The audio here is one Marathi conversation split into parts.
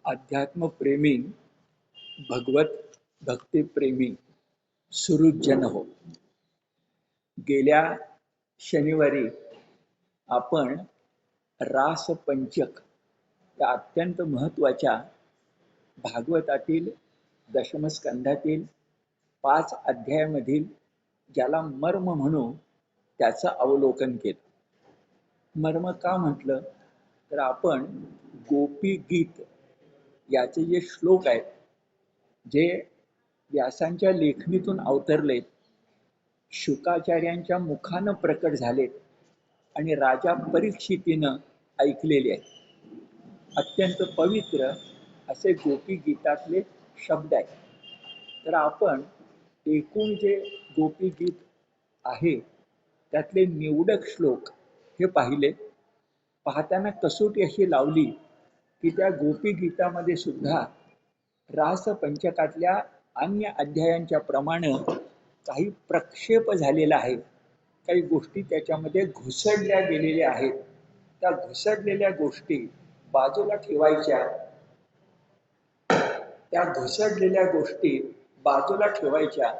अध्यात्मप्रेमी भगवत भक्तिप्रेमी सुहृदजन हो. गेल्या शनिवारी आपण रासपंचक या अत्यंत महत्त्वाच्या भागवतातील दशमस्कंधातील 5 अध्यायामधील ज्याला मर्म म्हणू त्याचं अवलोकन केलं. मर्म का म्हटलं तर आपण गोपी गीत याचे जे श्लोक आहेत जे व्यासांच्या लेखणीतून अवतरलेत, शुकाचार्यांच्या मुखानं प्रकट झालेत आणि राजा परीक्षितीनं ऐकलेले आहेत. अत्यंत पवित्र असे गोपी गीतातले शब्द आहेत. तर आपण एकूण जे गोपी गीत आहे त्यातले निवडक श्लोक हे पाहिले. पाहताना कसोटी अशी लावली की त्या गोपी गीतामध्ये सुद्धा रासपंचकातल्या अन्य अध्यायांच्या प्रमाणे काही प्रक्षेप झालेला आहे. काही गोष्टी त्याच्यामध्ये घुसडल्या गेलेल्या आहेत. त्या घुसडलेल्या गोष्टी बाजूला ठेवायच्या. त्या घुसडलेल्या गोष्टी बाजूला ठेवायच्या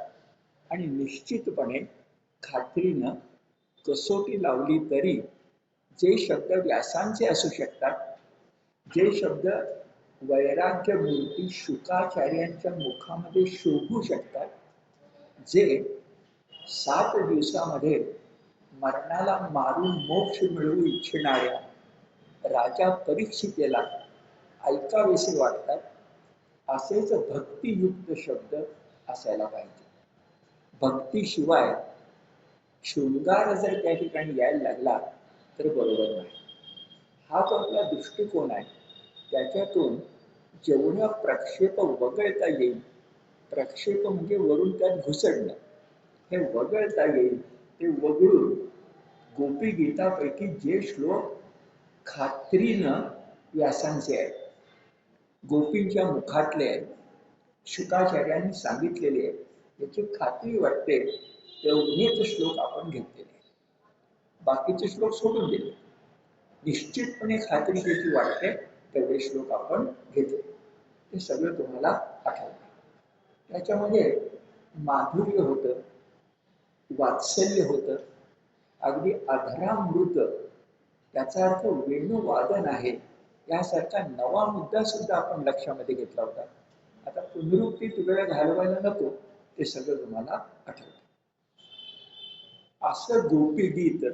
आणि निश्चितपणे खात्रीनं कसोटी लावली तरी जे शब्द व्यासांचे असू शकतात, जे शब्द वैराग्य मूर्ती शुकाचार्यांच्या मुखामध्ये शोभू शकतात, जे 7 दिवसामध्ये मरणाला मारून मोक्ष मिळवू इच्छिणाऱ्या राजा परीक्षितेला ऐकावेसे वाटतात, असेच भक्तियुक्त शब्द असायला पाहिजे. भक्तीशिवाय शृंगार जर त्या ठिकाणी यायला लागला तर बरोबर नाही. हा जो आपला दृष्टिकोन आहे त्याच्यातून जेवढा प्रक्षेप वगळता येईल, प्रक्षेप म्हणजे वरून त्यात घुसडणं, हे वगळता येईल ते वगळून गोपी गीतापैकी जे श्लोक खात्रीनं व्यासांचे आहेत, गोपींच्या मुखातले आहेत, शुकाचार्यांनी सांगितलेले आहेत, याची खात्री वाटते तेवढेच श्लोक आपण घेतलेले आहेत. बाकीचे श्लोक सोडून दिले. निश्चितपणे खात्री त्याची वाटते तेवढे श्लोक आपण घेतले. ते सगळं तुम्हाला आठवतं. त्याच्यामध्ये माधुर्य होतं, वात्सल्य होतं, अगदी अधरामृत, त्याचा अर्थ वेणुवादन आहे, यासारखा नवा मुद्दा सुद्धा आपण लक्षामध्ये घेतला होता. आता पुनरुक्तीत वेळ घालवायला नको, ते सगळं तुम्हाला आठवतं. असं गोपी गीत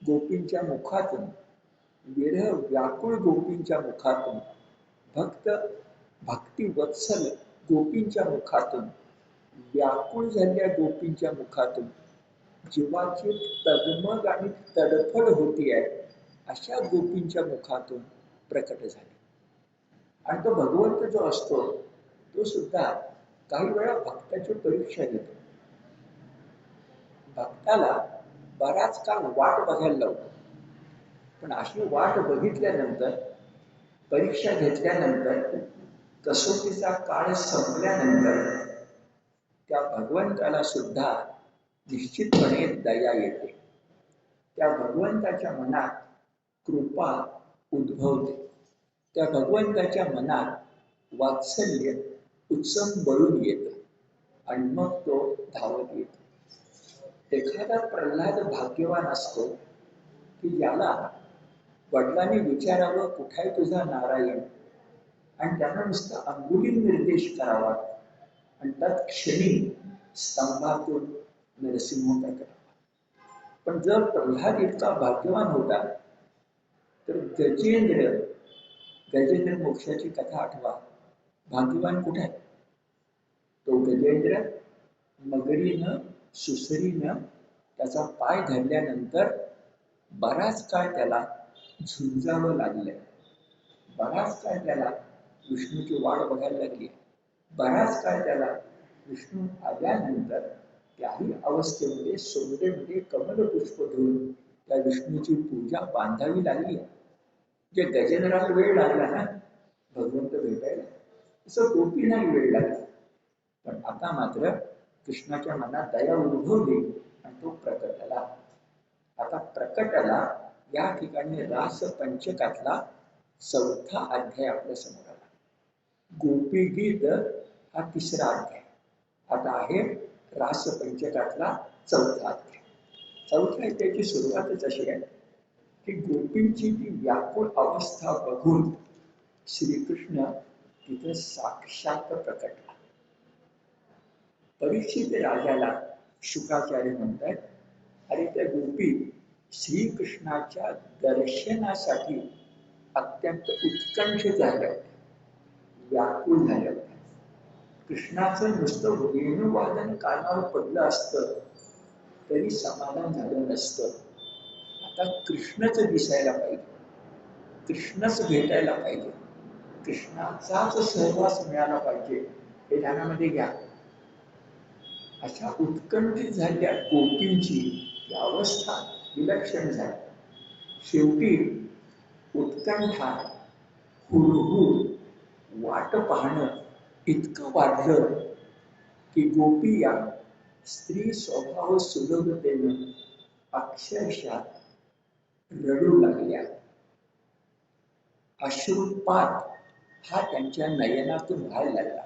गोपींच्या मुखातून, विरह व्याकुळ गोपींच्या मुखातून, भक्तिवत्सल गोपींच्या मुखातून, व्याकुळ झालेल्या गोपींच्या मुखातून, जीवाची तगमग आणि तडफड होती आहे अशा गोपींच्या मुखातून प्रकट झाले. आणि तो भगवंत जो असतो तो सुद्धा काही वेळा भक्ताची परीक्षा घेतो. भक्ताला बराच काळ वाट बघायला लावतो. पण अशी वाट बघितल्यानंतर, परीक्षा घेतल्यानंतर, कसोटीचा काळ संपल्यानंतर त्या भगवंताला सुद्धा निश्चितपणे दया येते. त्या भगवंताच्या मनात कृपा उद्भवते. त्या भगवंताच्या मनात वात्सल्य उत्सम बळून येतं आणि मग तो धावत येतो. एखादा प्रल्हाद भाग्यवान असतो की ज्याला वडिलांनी विचारावं कुठे तुझा नारायण, आणि त्यांना नुसता अंगुली निर्देश करावा आणि तत्क्षणी स्तंभातून नरसिंह प्रकट. पण जर प्रल्हाद इतका भाग्यवान होता तर गजेंद्र मोक्षाची कथा आठवा. भाग्यवान कुठे आहे? तो गजेंद्र मगरीनं सुसरीनं त्याचा पाय धरल्यानंतर बराच काळ त्याला झुंजावं लागलंय. बराच काळ त्याला विष्णूची वाट बघायला लागली. बराच काळ त्याला विष्णू आल्यानंतर त्याही अवस्थेमध्ये सोंडेमध्ये कमलपुष्प घेऊन त्या विष्णूची पूजा बांधावी लागली. जे गजेंद्राला वेळ लागला ना भगवंत भेटायला, तसं गोपींनाही वेळ लागला. पण आता मात्र कृष्णाच्या मनात दया उद्भवली आणि तो प्रकटला. आता प्रकटला या ठिकाणी रास पंचकातला 4था अध्याय आपल्या समोर आला. गोपी गीत हा तिसरा अध्याय. आता आहे रासपंचकातला चौथा अध्याय. चौथ्या अध्यायाची सुरुवातच अशी आहे की गोपींची ती व्याकुळ अवस्था बघून श्रीकृष्ण तिथे साक्षात प्रकटला. परीक्षित राजाला शुकाचार्य म्हणतात, अरे त्या गोपी श्रीकृष्णाच्या दर्शनासाठी अत्यंत उत्कंठित झाल्या होत्या, व्याकुळ झाल्या होत्या. कृष्णाचं नुसतं वेणुवादन कानावर पडलं असतं तरी समाधान झालं नसतं. आता कृष्णच दिसायला पाहिजे, कृष्णच भेटायला पाहिजे, कृष्णाचाच सहवास मिळाला पाहिजे, हे ध्यानामध्ये घ्या. अशा उत्कंठित झालेल्या गोपींची ही अवस्था विलक्षण झाली. शेवटी उत्कंठा, हुरहुर, वाट पाहणं इतकं वाढलं की गोपी या स्त्री स्वभाव सुलभतेनं अक्षरशः रडू लागल्या. अश्रुपात हा त्यांच्या नयनातून व्हायला लागला.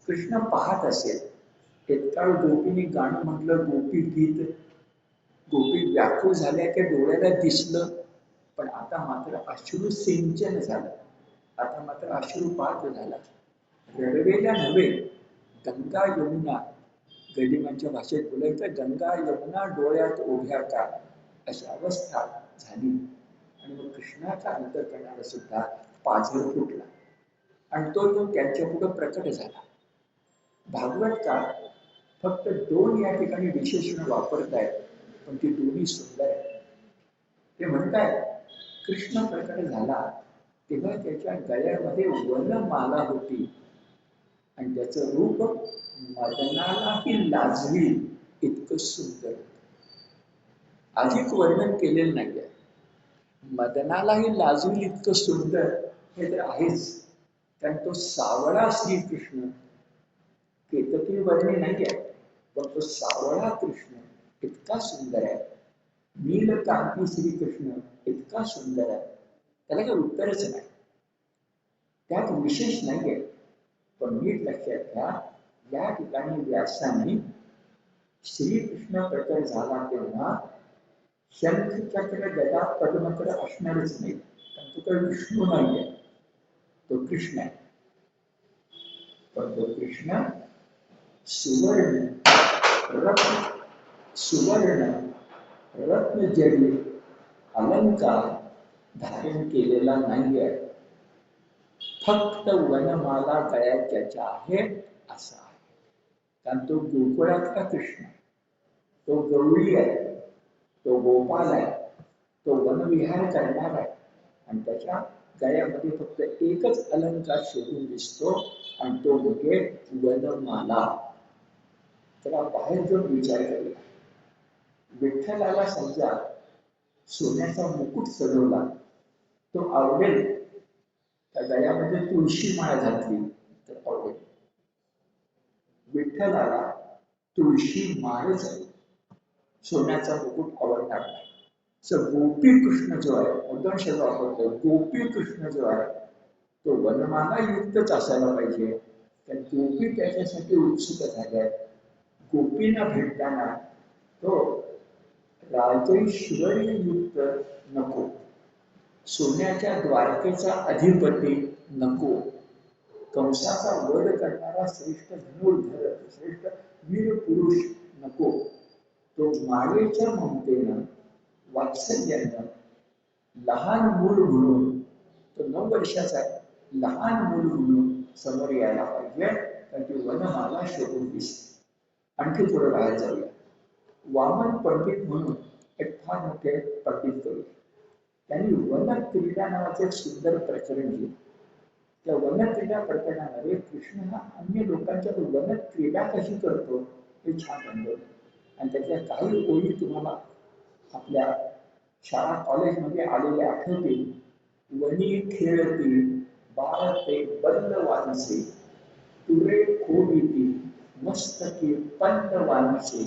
कृष्ण पाहत असेल. इतका गोपीने गाणं म्हटलं, गोपी गीत, गोपी व्याकुळ झाल्या त्या डोळ्याला दिसलं, पण आता मात्र अश्रू सिंचन झालं, आता मात्र अश्रुपात झाला. रडवेल्या नव्हे, गंगा यमुना, गदिमांच्या भाषेत बोलायचं, गंगा यमुना डोळ्यात उभ्या का, अशी अवस्था झाली. आणि मग कृष्णाचा अंतःकरणाला सुद्धा पाझर फुटला आणि तो येऊन त्यांच्या पुढे प्रकट झाला. भागवतकार फक्त दोन या ठिकाणी विशेषण वापरतायत, पण ती दोन्ही सुंदर आहेत. ते म्हणतायत, कृष्ण प्रकट झाला तेव्हा त्याच्या गळ्यामध्ये वनमाला होती आणि त्याचं रूप मदनालाही लाजवी इतकं सुंदर. अधिक वर्णन केलेलं नाहीये. मदनालाही लाजवी इतकं सुंदर हे तर आहेच, कारण तो सावळा श्रीकृष्ण, केतकी वर्णी नाही आहे, पण तो सावळा कृष्ण इतका सुंदर आहे. नीलकांती श्रीकृष्ण इतका सुंदर आहे, त्याला काही उत्तरच नाही, त्यात विशेष नाही आहे. पण नीट लक्षात घ्या, या ठिकाणी व्यासाने श्रीकृष्ण प्रकट झाला तेव्हा शंख चक्र गदा पद्मकर असणारच नाही, कारण तो काही विष्णू नाही आहे, तो कृष्ण आहे. पण तो कृष्ण सुवर्ण रत्न, सुवर्ण रत्न जडी अलंकार धारण केलेला नाही आहे, फक्त वनमाला गळ्यात ज्याच्या आहे असा आहे. कारण तो गोकुळातला कृष्ण, तो गौरी आहे, तो गोपाल आहे, तो वनविहार करणार आहे आणि त्याच्या गळ्यामध्ये फक्त एकच अलंकार शोधून दिसतो आणि तो म्हणजे वनमाला. त्याला बाहेर जो विचार करूया, विठ्ठलाला समजा सोन्याचा मुकुट चढवला, तो आवडेल त्या गळ्यामध्ये तुळशी माळ घातली तर आवडेल. विठ्ठलाला तुळशी माळच आहे, सोन्याचा मुकुट आवडणार नाही. गोपी कृष्ण जो आहे, उद्धव शब्द वापरतो, गोपी कृष्ण जो आहे तो वनमाला युक्तच असायला पाहिजे. तर गोपी त्याच्यासाठी उत्सुक झाल्या. गोपींना भेटताना तो राजेश्वरी युक्त नको, सोन्याच्या द्वारकेचा अधिपती नको, कंसाचा वध करणारा श्रेष्ठ धनुर्धर, श्रेष्ठ वीर पुरुष नको. तो मायेच्या ममतेनं, वात्सल्यानं, लहान मूल म्हणून, तो 9 वर्षाचा आहे, लहान मूल म्हणून समोर यायला पाहिजे. तर ती वनमाला शोधून दिसते. आणखी थोडं बाहेर जाऊया. वामन पंडित म्हणून एक फार मोठे पंडित कवी, त्यांनी वन क्रीडा नावाचे एक सुंदर प्रकरण लिहिलं. त्या वन क्रीडा प्रकरणामध्ये कृष्ण हा अन्य लोकांच्या वन क्रीडा कशी करतो हे छान अनुभव. आणि त्याच्या काही ओळी तुम्हाला आपल्या शाळा कॉलेजमध्ये आलेल्या आठवतील. वनी खेळती बाळते बंद वानसे, तुरे खोविती मस्तकी पंत वानसे.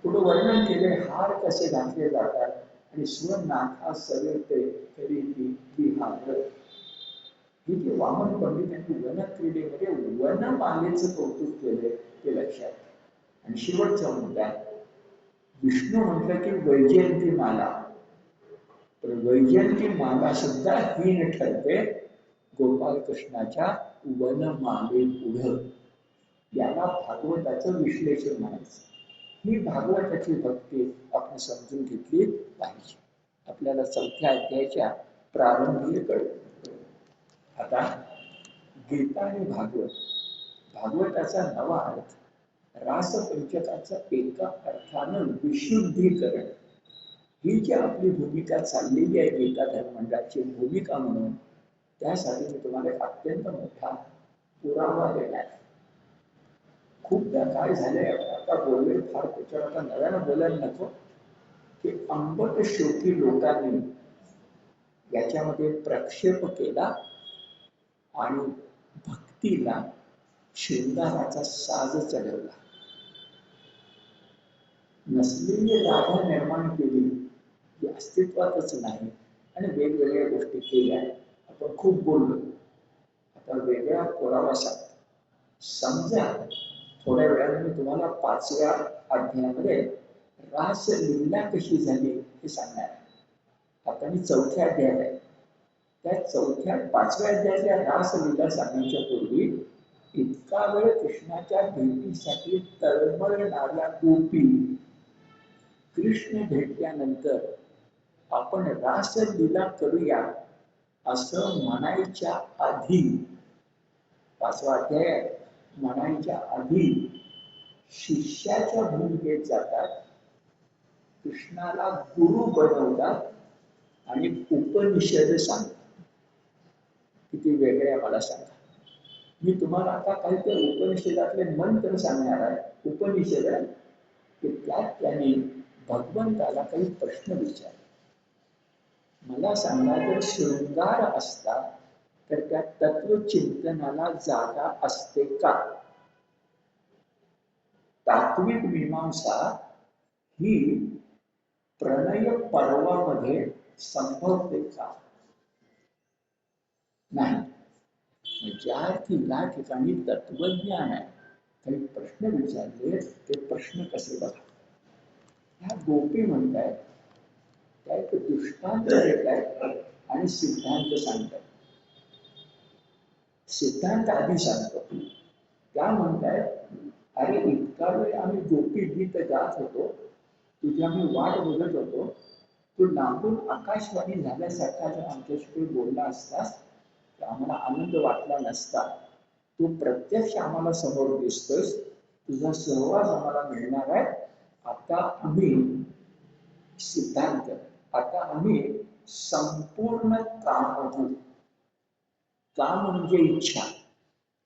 पुढे वर्णन केले हार कसे घातले जातात आणि स्वनाथा सवेते करीती विहार. हे जे वामन पंडितांनी वनक्रीडेमध्ये वनमालेचं कौतुक केलंय ते लक्षात. आणि शेवटचा मुद्दा विष्णू म्हटलं की वैजयंती माला, तर वैजयंती माला सुद्धा हीन ठरते गोपालकृष्णाच्या वनमाले पुढं. याला भागवताचं विश्लेषण म्हणायचं. ही भागवताची भक्ती आपण समजून घेतली पाहिजे. आपल्याला 4थ्या अध्यायाच्या प्रारंभी कळतं. आता गीता आणि भागवत, भागवताचा नवा अर्थ रासपंचकाचं एका अर्थानं विशुद्धीकरण. ही जी आपली भूमिका चाललेली आहे गीता धर्ममंडळाची भूमिका म्हणून, त्यासाठी मी तुम्हाला एक अत्यंत मोठा पुरावा देणार. खूपदा काय झालंय, आता बोलले फार त्याच्यावर आता नव्यानं बोलायला नको, की अंबट शोकी लोकांनी याच्यामध्ये प्रक्षेप केला आणि भक्तीला शृंगाराचा साज चढवला. नसलेली राधा निर्माण केली, ती अस्तित्वातच नाही, आणि वेगवेगळ्या गोष्टी केल्या. आपण खूप बोललो, आता वेगळा पुरावा सांगतो. समजा थोड्या वेळाने मी तुम्हाला 5व्या अध्यायामध्ये रासलीला कशी झाली हे सांगणार आहे. आता मी 4थ्या अध्यायात आहे. त्या 5व्या अध्यायातल्या रासलीला सांगण्याच्या पूर्वी इतका वेळ कृष्णाच्या भेटीसाठी तळमळणाऱ्या गोपी कृष्ण भेटल्यानंतर आपण रासलीला करूया असं म्हणायच्या आधी, 5वा अध्याय म्हणायच्या आधी शिष्याच्या भूमिकेत जातात, कृष्णाला गुरु बनवतात आणि उपनिषद सांगतात. किती वेगळे मला सांगा. मी तुम्हाला आता काहीतरी उपनिषदातले मंत्र सांगणार आहे. उपनिषद आहे की त्यात त्यांनी भगवंताला काही प्रश्न विचारले. मला सांगा, जर शृंगार असता तर त्या तत्वचिंतनाला जागा असते का? तात्विक मीमांसा ही प्रणय पर्वामध्ये संभवते का? नाही. ज्या अर्थी या ठिकाणी तत्वज्ञान आहे, काही प्रश्न विचारले, ते प्रश्न कसे बघा. ह्या गोपी म्हणतायत, त्या एक दृष्टांत देत आहेत आणि सिद्धांत सांगतात. सिद्धांत आधी सांगतो. त्या म्हणतायत, अरे इतका वेळ आम्ही गोपी गीत गात होतो, तुझी आम्ही वाट बघत होतो, तू लांबून आकाशवाणी झाल्यासारखा जर आमच्याशी बोलला असतास तर आम्हाला आनंद वाटला नसता. तू प्रत्यक्ष आम्हाला समोर दिसतोस, तुझा सहवास आम्हाला मिळणार आहे. आता आम्ही सिद्धांत, आता आम्ही संपूर्ण काम आहोत. काम म्हणजे इच्छा,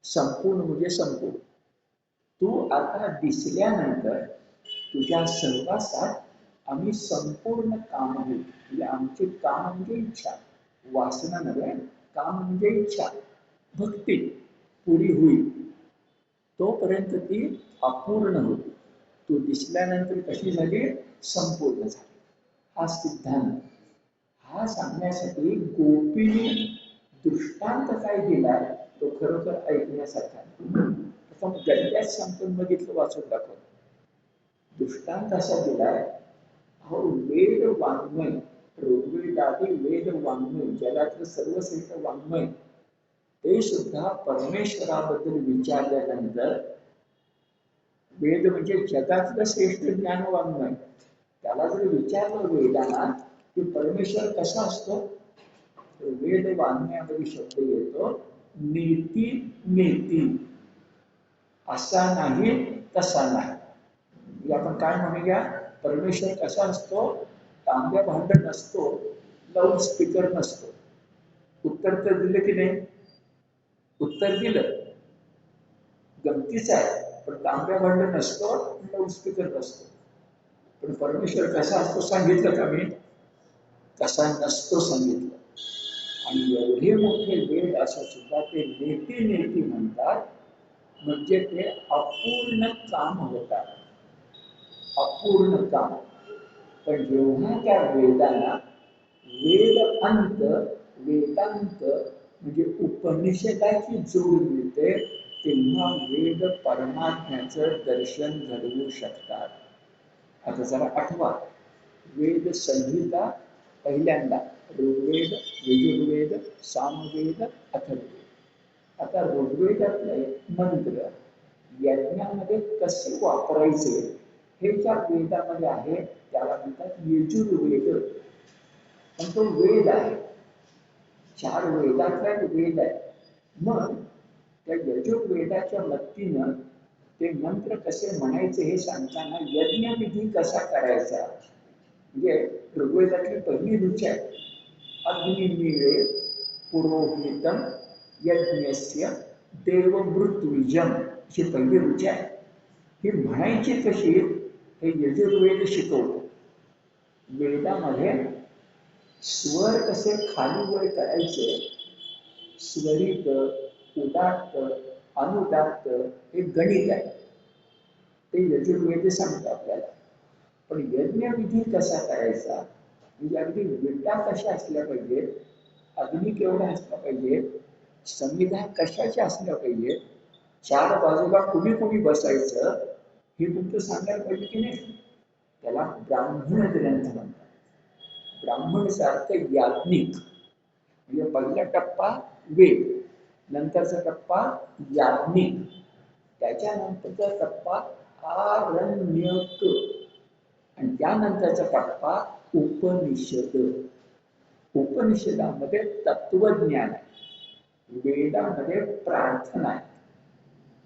संपूर्ण म्हणजे संपूर्ण. तू आता दिसल्यानंतर तुझ्या सहवासात आम्ही संपूर्ण काम आहोत. म्हणजे आमचे काम म्हणजे इच्छा, वासना नव्हे, काम म्हणजे इच्छा. भक्ती पुरी होईल तोपर्यंत ती अपूर्ण होती. तू दिसल्यानंतर कशी झाली? संपूर्ण झाली. हा सिद्धांत, हा सांगण्यासाठी गोपीने दृष्टांत काय दिला तो खरोखर ऐकण्यासारखा. आता गद्यात सांगून बघितलं, वाचून दाखव. दृष्टांत असा दिलाय, अहो वेद वाङ्मय, ऋग्वेदादी वेद वाङ्मय, जगातलं सर्वश्रेष्ठ वाङ्मय, ते सुद्धा परमेश्वराबद्दल विचारल्यानंतर, वेद म्हणजे जगातलं श्रेष्ठ ज्ञान वाङ्मय, त्याला जर विचारलं वेदांना की परमेश्वर कसा असतो, तर वेद वाङ्मयामध्ये शब्द येतो नेती नेती, असा नाही तसा नाही. आपण काय म्हणूया, परमेश्वर कसा असतो, तांब्या भांड नसतो, लाऊड स्पीकर नसतो. उत्तर तर दिलं की नाही? उत्तर दिलं, गमतीच आहे. पण तांब्या भांड नसतो, लाऊड स्पीकर नसतो. पण परमेश्वर कसा असतो सांगितलं का मी? कसा नसतो सांगितलं. आणि एवढे मोठे वेद असं सुद्धा ते नेती नेती म्हणतात, म्हणजे ते अपूर्ण काम होतात, अपूर्ण काम. पण जेव्हा त्या वेदांना वेद अंत, वेदांत म्हणजे उपनिषदाची जोड मिळते तेव्हा वेद परमात्म्याचं दर्शन घडवू शकतात. आता जरा आठवा, वेद संहिता पहिल्यांदा ऋग्वेद, यजुर्वेद, सामवेद, अथर्ववेद. आता ऋग्वेदातले मंत्र यज्ञामध्ये कसे वापरायचे हे ज्या वेदामध्ये आहे त्याला म्हणतात यजुर्वेद. पण तो वेद आहे, 4 वेदातला वेद आहे. मग त्या यजुर्वेदाच्या मदतीनं ते मंत्र कसे म्हणायचे हे सांगताना यज्ञविधी कसा करायचा, म्हणजे ऋग्वेदातली पहिली ऋचा आहे, अग्निमीळे पुरोहितम यज्ञस्य देवमृत्युजम, ही पहिली ऋचा आहे. ही म्हणायची कशी हे यजुर्वेद शिकवतो. वेदामध्ये स्वर कसे खाली वर करायचे, स्वरित, उदात्त, अनुदात्त हे गणित आहे, ते यजुर्वेद सांगतो आपल्याला. पण यज्ञविधी कसा करायचा, म्हणजे अगदी विटा कशा असल्या पाहिजे, अग्नी केवढा असला पाहिजे, संविधा कशाच्या असल्या पाहिजे, 4 बाजूला कुणी कुणी बसायचं हे तुमचं सांगायला पाहिजे की नाही. त्याला ब्राह्मण ग्रंथ म्हणतात. ब्राह्मणचा अर्थ याज्ञिक, म्हणजे पहिला टप्पा वेद, नंतरचा टप्पा याज्ञिक, त्याच्यानंतरचा टप्पा आरण्यक, आणि त्यानंतरचा टप्पा उपनिषद. उपनिषदामध्ये तत्वज्ञान आहे, वेदामध्ये प्रार्थना आहे,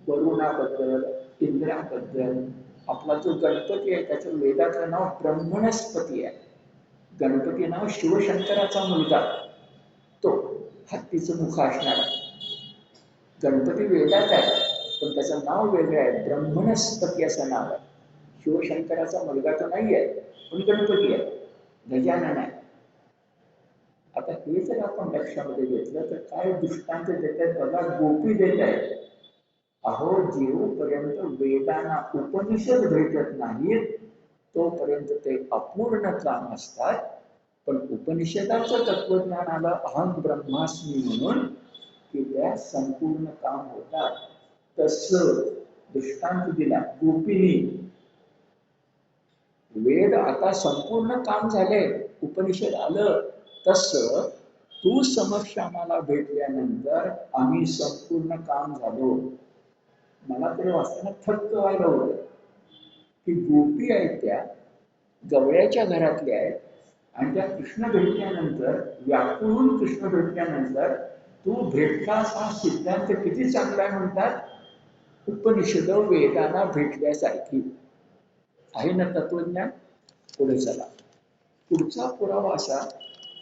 वरुणाबद्दल, इंद्राबद्दल. आपला जो गणपती आहे त्याचं वेदाचं नाव ब्रह्मणस्पती आहे. गणपती नाव शिवशंकराचा मुलगा, तो हत्तीचं मुख असणारा गणपती वेदात आहे, पण त्याचं नाव वेगळं आहे, ब्रह्मणस्पती असं नाव आहे. शिवशंकराचा मुलगा तो नाही आहे, पण गणपती आहे, गजानन आहे. आता हे जर आपण लक्षामध्ये घेतलं तर काय दृष्टांत देत आहेत बघा, गोपी देत आहेत. अहो, जेवपर्यंत वेदांना उपनिषद भेटत नाहीत तोपर्यंत ते अपूर्ण काम असतात. पण उपनिषदाचं तत्वज्ञान आलं अहम ब्रह्मास्मी म्हणून की त्या संपूर्ण काम होतात. तसं दृष्टांत दिला गोपीनी. वेद आता संपूर्ण काम झाले, उपनिषद आलं, तसं तू समक्ष आम्हाला भेटल्यानंतर आम्ही संपूर्ण काम झालो. मला तरी वाचताना थक्क व्हायला होतं की गोपी आहेत त्या गवळ्याच्या घरातल्या आहेत, आणि त्या कृष्ण भेटल्यानंतर, व्याकुळून कृष्ण भेटल्यानंतर तू भेटलास हा सिद्धांत किती चांगला आहे म्हणतात. उपनिषद वेदांना भेटल्यासारखी आहे ना तत्वज्ञान. पुढे चला, पुढचा पुरावा असा,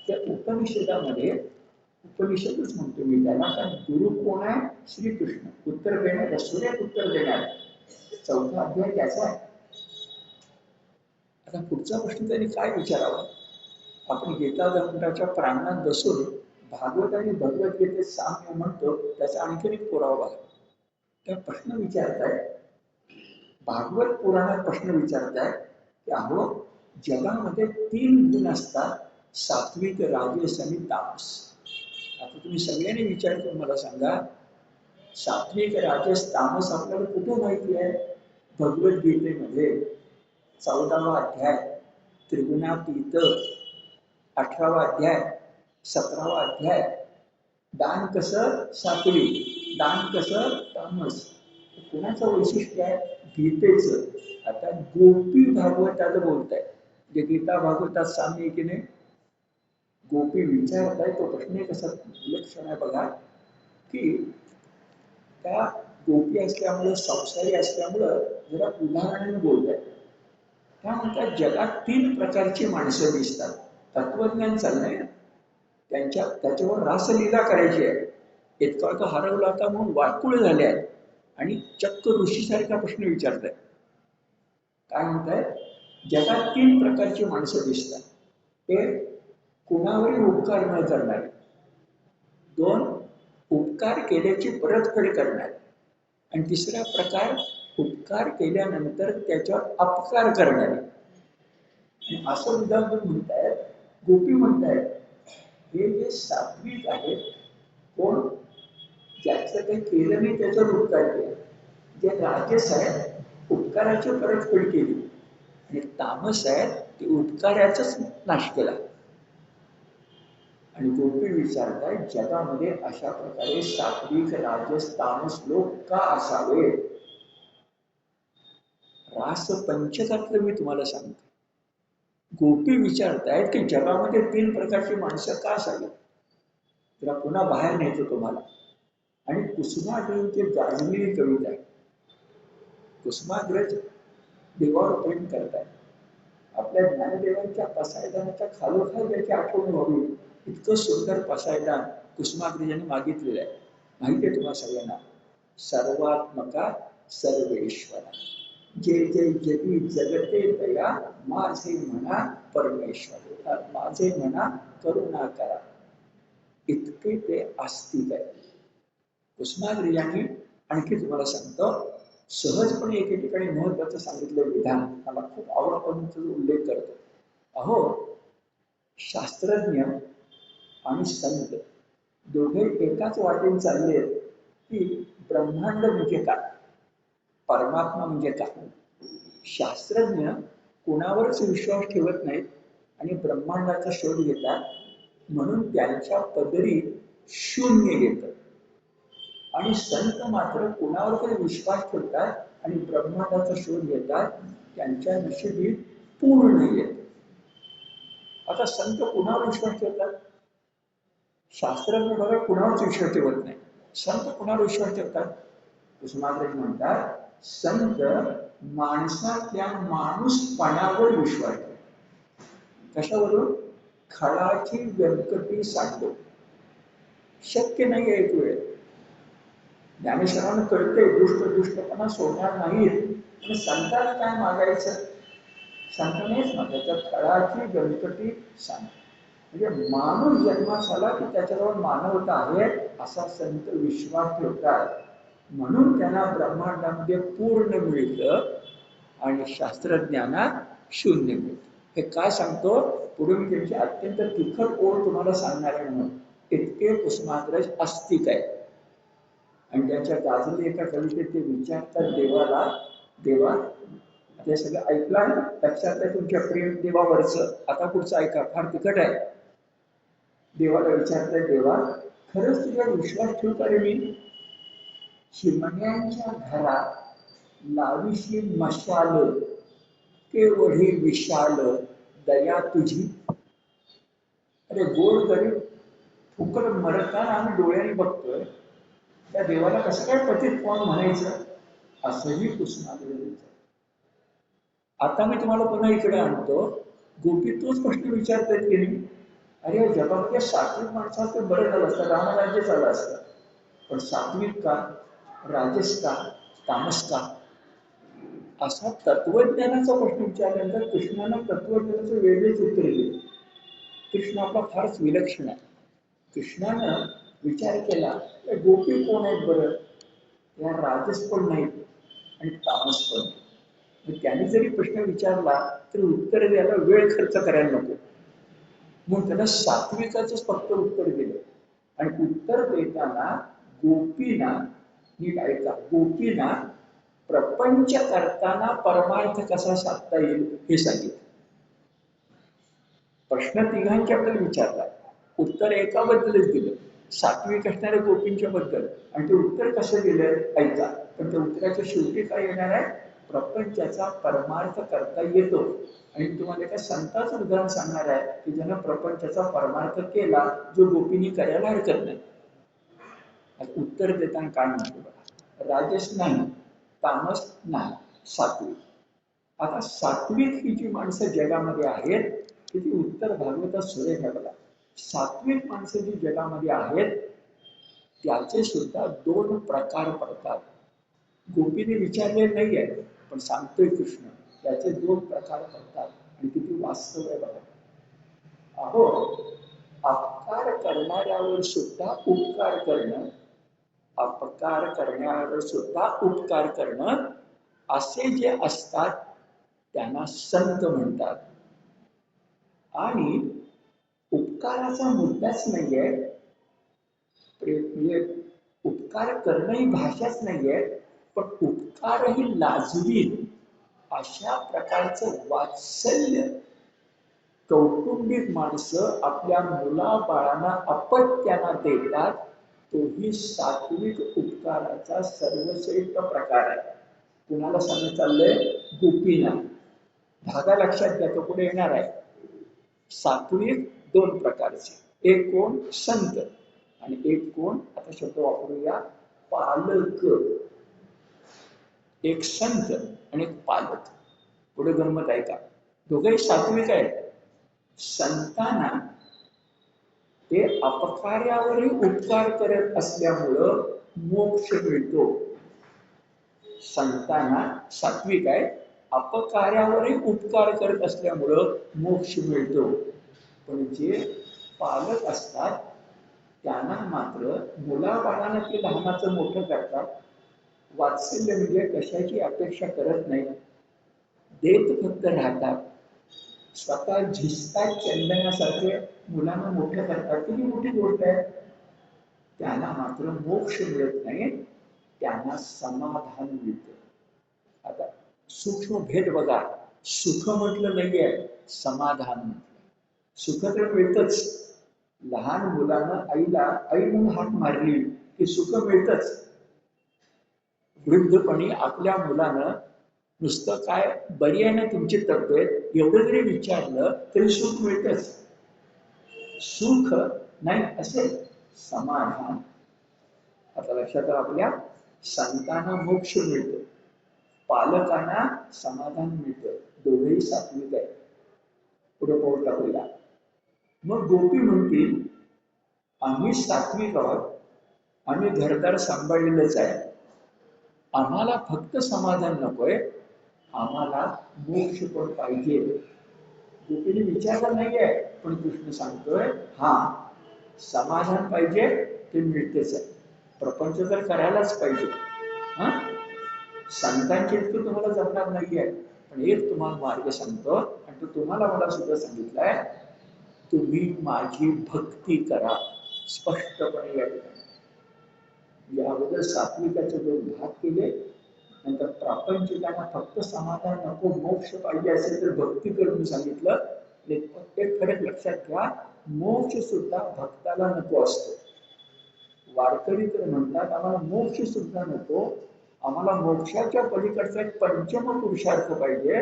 त्या उपनिषदामध्ये, उपनिषदच म्हणतो मी त्याला, कारण गुरु कोण आहे, श्रीकृष्ण. उत्तर देणार, सूर्यात उत्तर देणार, 4था अध्याय त्याचा आहे. आता पुढचा प्रश्न त्यांनी काय विचारावा, आपण गीता ग्रंथाच्या प्रांगणात बसून भागवत आणि भगवद्गीतेत साम्य म्हणतो, त्याचा आणखीन एक पुरावा बघा. त्या प्रश्न विचारताय, भागवत पुराणात प्रश्न विचारताय की अहो, जगामध्ये 3 गुण असतात, सात्विक, राजस आणि तामस. आता तुम्ही सगळ्यांनी विचारतो, मला सांगा, सात्विक, राजस, तामस आपल्याला कुठे माहिती आहे. भगवद्गीतेमध्ये 14वा अध्याय त्रिगुणातीत, 18वा अध्याय, 17वा अध्याय. दान कसं सात्विक, दान कसं तामस. कुणाचं वैशिष्ट्य आहे, गीतेचं. आता गोपी भागवताला बोलताय, जे गीता भागवतात साम्य की नाही. गोपी विचारताय, तो प्रश्न कसा विलक्षण आहे बघा, की त्या गोपी असल्यामुळं, संसारी असल्यामुळं जरा उदाहरणाने बोलताय. त्या म्हणतात जगात 3 प्रकारची माणसं दिसतात. तत्वज्ञान चाललंय, त्याच्यावर रासलीला करायची आहे. इतका का हरवला होता म्हणून वाकुळ झाले आहेत, आणि चक्क ऋषीसारखा प्रश्न विचारताय. काय म्हणताय, जगात 3 प्रकारची माणसं दिसतात. एक, कुणावरही उपकार न करणारे. 2, उपकार केल्याची परतफेड करणारे. आणि 3रा प्रकार, उपकार केल्यानंतर त्याच्यावर अपकार करणारे. आणि असं उदाहरण म्हणतायत, गोपी म्हणतायत, हे जे सात्विक आहेत कोण? ज्याचं काही केलं नाही त्याच्यावर उपकार केला. जे राजस आहे उपकाराची परतफेड केली आणि तामस आहे ते उपकाराचाच नाश केला. आणि गोपी विचारतायत जगामध्ये अशा प्रकारे सात्विक राजस तामस लोक का असावे? रास पंचकातलं मी तुम्हाला सांगतो. गोपी विचारतायत की जगामध्ये 3 प्रकारची माणसं का असावी? तिला पुन्हा बाहेर न्यायचं तुम्हाला. आणि कुसुमाग्रजची गाजलेली कविता आहे. कुसुमाग्रज देवावर प्रेम करतात. आपल्या ज्ञानदेवांच्या पसायदानाच्या खालोखाल त्याची आठवण व्हावी इतकं सुंदर पसायदान कुसुमाग्रजांनी मागितलेलं आहे. माहिती आहे तुम्हाला सगळ्यांना? सर्वात्मका सर्वेश्वरा जे जे जगी जगते दया माझे म्हणा परमेश्वर, माझे म्हणा करुणा करा, इतके ते आस्तिक आहे. कुसुमाग्रजांनी आणखी तुम्हाला सांगतो सहजपणे एके ठिकाणी महत्वाचं सांगितलं विधान मला खूप आवडतं, उल्लेख करतो. अहो, शास्त्रज्ञ आणि संत दोघे एकाच वाटेने चालले की ब्रह्मांड म्हणजे काय, परमात्मा म्हणजे काय. शास्त्रज्ञ कोणावरच विश्वास ठेवत नाहीत आणि ब्रह्मांडाचा शोध घेतात, म्हणून त्यांच्या पदरी शून्य येतं. आणि संत मात्र कोणावर तरी विश्वास ठेवतात आणि ब्रह्मांडाचा शोध घेतात, त्यांच्या नशिबी पूर्ण येत. आता संत कुणावर विश्वास ठेवतात? शास्त्रज्ञ बघा कुणावरच विश्वास ठेवत नाही. संत कुणावर विश्वास ठेवतात? कुसुमाग्रज म्हणतात संत माणसाच्या माणूसपणावर विश्वास ठेवतात. कशावरून? खळाची व्यंकटी सांगतो. शक्य नाही एक वेळ. ज्ञानेश्वरांना कळते दुष्टपणा सोडणार नाहीत, पण संतांना काय मागायचं? संतानेच मागायचं खळाची व्यंकटी सांग. म्हणजे माणूस जन्मास आला की त्याच्याजवळ मानवता आहे असा संत विश्वास ठेवतात, म्हणून त्यांना ब्रह्मांडामध्ये पूर्ण मिळतं आणि शास्त्रज्ञाना शून्य मिळतं. हे काय सांगतो? पुढे मी त्यांची अत्यंत तिखट ओळ तुम्हाला सांगणार आहे. म्हणून इतके कुसुमाग्रज आस्तिक आहे. आणि त्याच्या गाजली एका कवितेत ते विचारतात देवाला, देवा ते सगळं ऐकलं ना, लक्षात आहे तुमच्या प्रेम देवावरचं. आता पुढचं ऐका, फार तिखट आहे. देवाला विचारताय देवा खरंच तुझ्या विश्वास ठेवू का रे मी? चिमण्यांच्या घरात लावीशी मशाल केवढी विशाल दया तुझी. अरे गोड गरीब फुकट मरताना आम्ही डोळ्याने बघतोय, त्या देवाला कसं काय पतित कोण म्हणायचं? असंही कुसुमाग्रज. आता मी तुम्हाला पुन्हा इकडे आणतो. गोपी तोच प्रश्न विचारतात की नाही, अरे जगातल्या सात्विक माणसाचं बरं झालं असतं, रामराज्य झालं असतं, पण सात्विक का, राजस का, तामस का? असा तत्वज्ञानाचा प्रश्न विचारल्यानंतर कृष्णानं तत्वज्ञानाचं वेगळेच उत्तर दिले. कृष्ण आपला फारच विलक्षण आहे. कृष्णानं विचार केला गोपी कोण आहेत बरं? या राजस पण नाहीत आणि तामस पण नाही. त्याने जरी प्रश्न विचारला तरी उत्तर द्यायला वेळ खर्च करायला नको, म्हणून त्याला सात्विकाच फक्त उत्तर दिलं. आणि उत्तर देताना गोपीना, नीट ऐका, गोपीना प्रपंच करताना परमार्थ कसा साधता येईल हे सांगितलं. प्रश्न तिघांच्या बद्दल विचारला, उत्तर एकाबद्दलच दिलं, सात्विक असणाऱ्या गोपींच्या बद्दल. आणि ते उत्तर कसं दिलं ऐका. पण त्या उत्तराच्या शेवटी काय येणार आहे? प्रपंचाचा परमार्थ करता येतो. आणि तुम्हाला एका संतांचं उदाहरण सांगणार आहे की ज्यानं प्रपंचाचा परमार्थ केला, जो गोपींनी करायला हरकत नाही. उत्तर देताना काय म्हणतो बघा, राजस नाही, तामस नाही, सात्विक. आता सात्विक ही जी माणसं जगामध्ये आहेत किती उत्तर भागवतात सुरेख आहे बघा. सात्विक माणसं जी जगामध्ये आहेत त्याचे सुद्धा 2 प्रकार पडतात. गोपीने विचारले नाही आहे पण सांगतोय कृष्ण, त्याचे 2 प्रकार पडतात आणि किती वास्तव आहे बघा. अहो, अपकार करणाऱ्यावर सुद्धा उपकार करणं, अपकार करण्यावर सुद्धा उपकार करणं, असे जे असतात त्यांना संत म्हणतात. आणि उपकाराचा मुद्दाच नाहीये, म्हणजे उपकार करणं ही भाषाच नाहीये, पण उपकारही लाजवीत अशा प्रकारचं वात्सल्य कौटुंबिक माणसं आपल्या मुलाबाळांना अपत्यांना देतात. तोही सात्विक उपकाराचा सर्वश्रेष्ठ प्रकार आहे. कुणाला सांगत चाललंय? गोपींना. धागा लक्षात घ्या, तो पुढे येणार आहे. सात्विक दोन प्रकारचे, एक कोण? संत, आणि एक कोण? आता शब्द वापरूया, पालक. एक संत आणि एक पालक. पुढे गंमत आहे का? दोघंही सात्विक आहेत. संतांना ते अपकार्यावरही उपकार करत असल्यामुळं मोक्ष मिळतो. संतांना सात्विक आहे, अपकार्यावरही उपकार करत असल्यामुळं मोक्ष मिळतो. पण जे पालक असतात त्यांना मात्र मुलाबाळांना ते लहानाचं मोठं करतात. वात्सल्य म्हणजे कशाची अपेक्षा करत नाही, देत फक्त राहतात. स्वतः झिजतात चंदनासारखे मुलांना मोठं करतात. किती मोठी गोष्ट आहे. त्यांना मात्र मोक्ष मिळत नाही, त्यांना समाधान मिळतं. आता सूक्ष्म भेद बघा. सुख म्हटलं नाहीये, समाधान म्हटलं. सुख तर मिळतच. लहान मुलांना आईला आई म्हणून हाक मारली की सुख मिळतच. वृद्धपणी आपल्या मुलानं नुसतं काय बरी आहे ना तुमची तब्येत एवढं जरी विचारलं तरी सुख मिळतच. सुख नाही असेल समाधान. आता लक्षात आपल्या संतांना मोक्ष मिळतो, पालकांना समाधान मिळतं. दोघेही सात्विक आहे. पुढे पाऊल टाकूया. मग गोपी म्हणतील आम्ही सात्विक आहोत, आम्ही घरदार सांभाळलेलंच आहे, आम्हाला फक्त समाधान नकोय, आम्हाला मोक्ष पण पाहिजे. गोपीने विचारलं नाहीये, पण कृष्ण सांगतोय हा समाधान पाहिजे ते मिळतेच आहे. प्रपंच तर करायलाच पाहिजे. हा संतांचे इतकं तुम्हाला जमणार नाहीये, पण एक तुम्हाला मार्ग सांगतो आणि तो तुम्हाला मला सुद्धा सांगितलाय. तुम्ही माझी भक्ती करा. स्पष्टपणे या ठिकाणी या अगोदर सात्विकाचे दोन भाग केले. नंतर प्रापंचिकांना फक्त समाधान नको, मोक्ष पाहिजे असेल तर भक्ती करून सांगितलं. एक फरक लक्षात घ्या, मोक्ष सुद्धा भक्ताला नको असतो. वारकरी तर म्हणतात आम्हाला मोक्ष सुद्धा नको, आम्हाला मोक्षाच्या पलीकडचा एक पंचम पुरुषार्थ पाहिजे,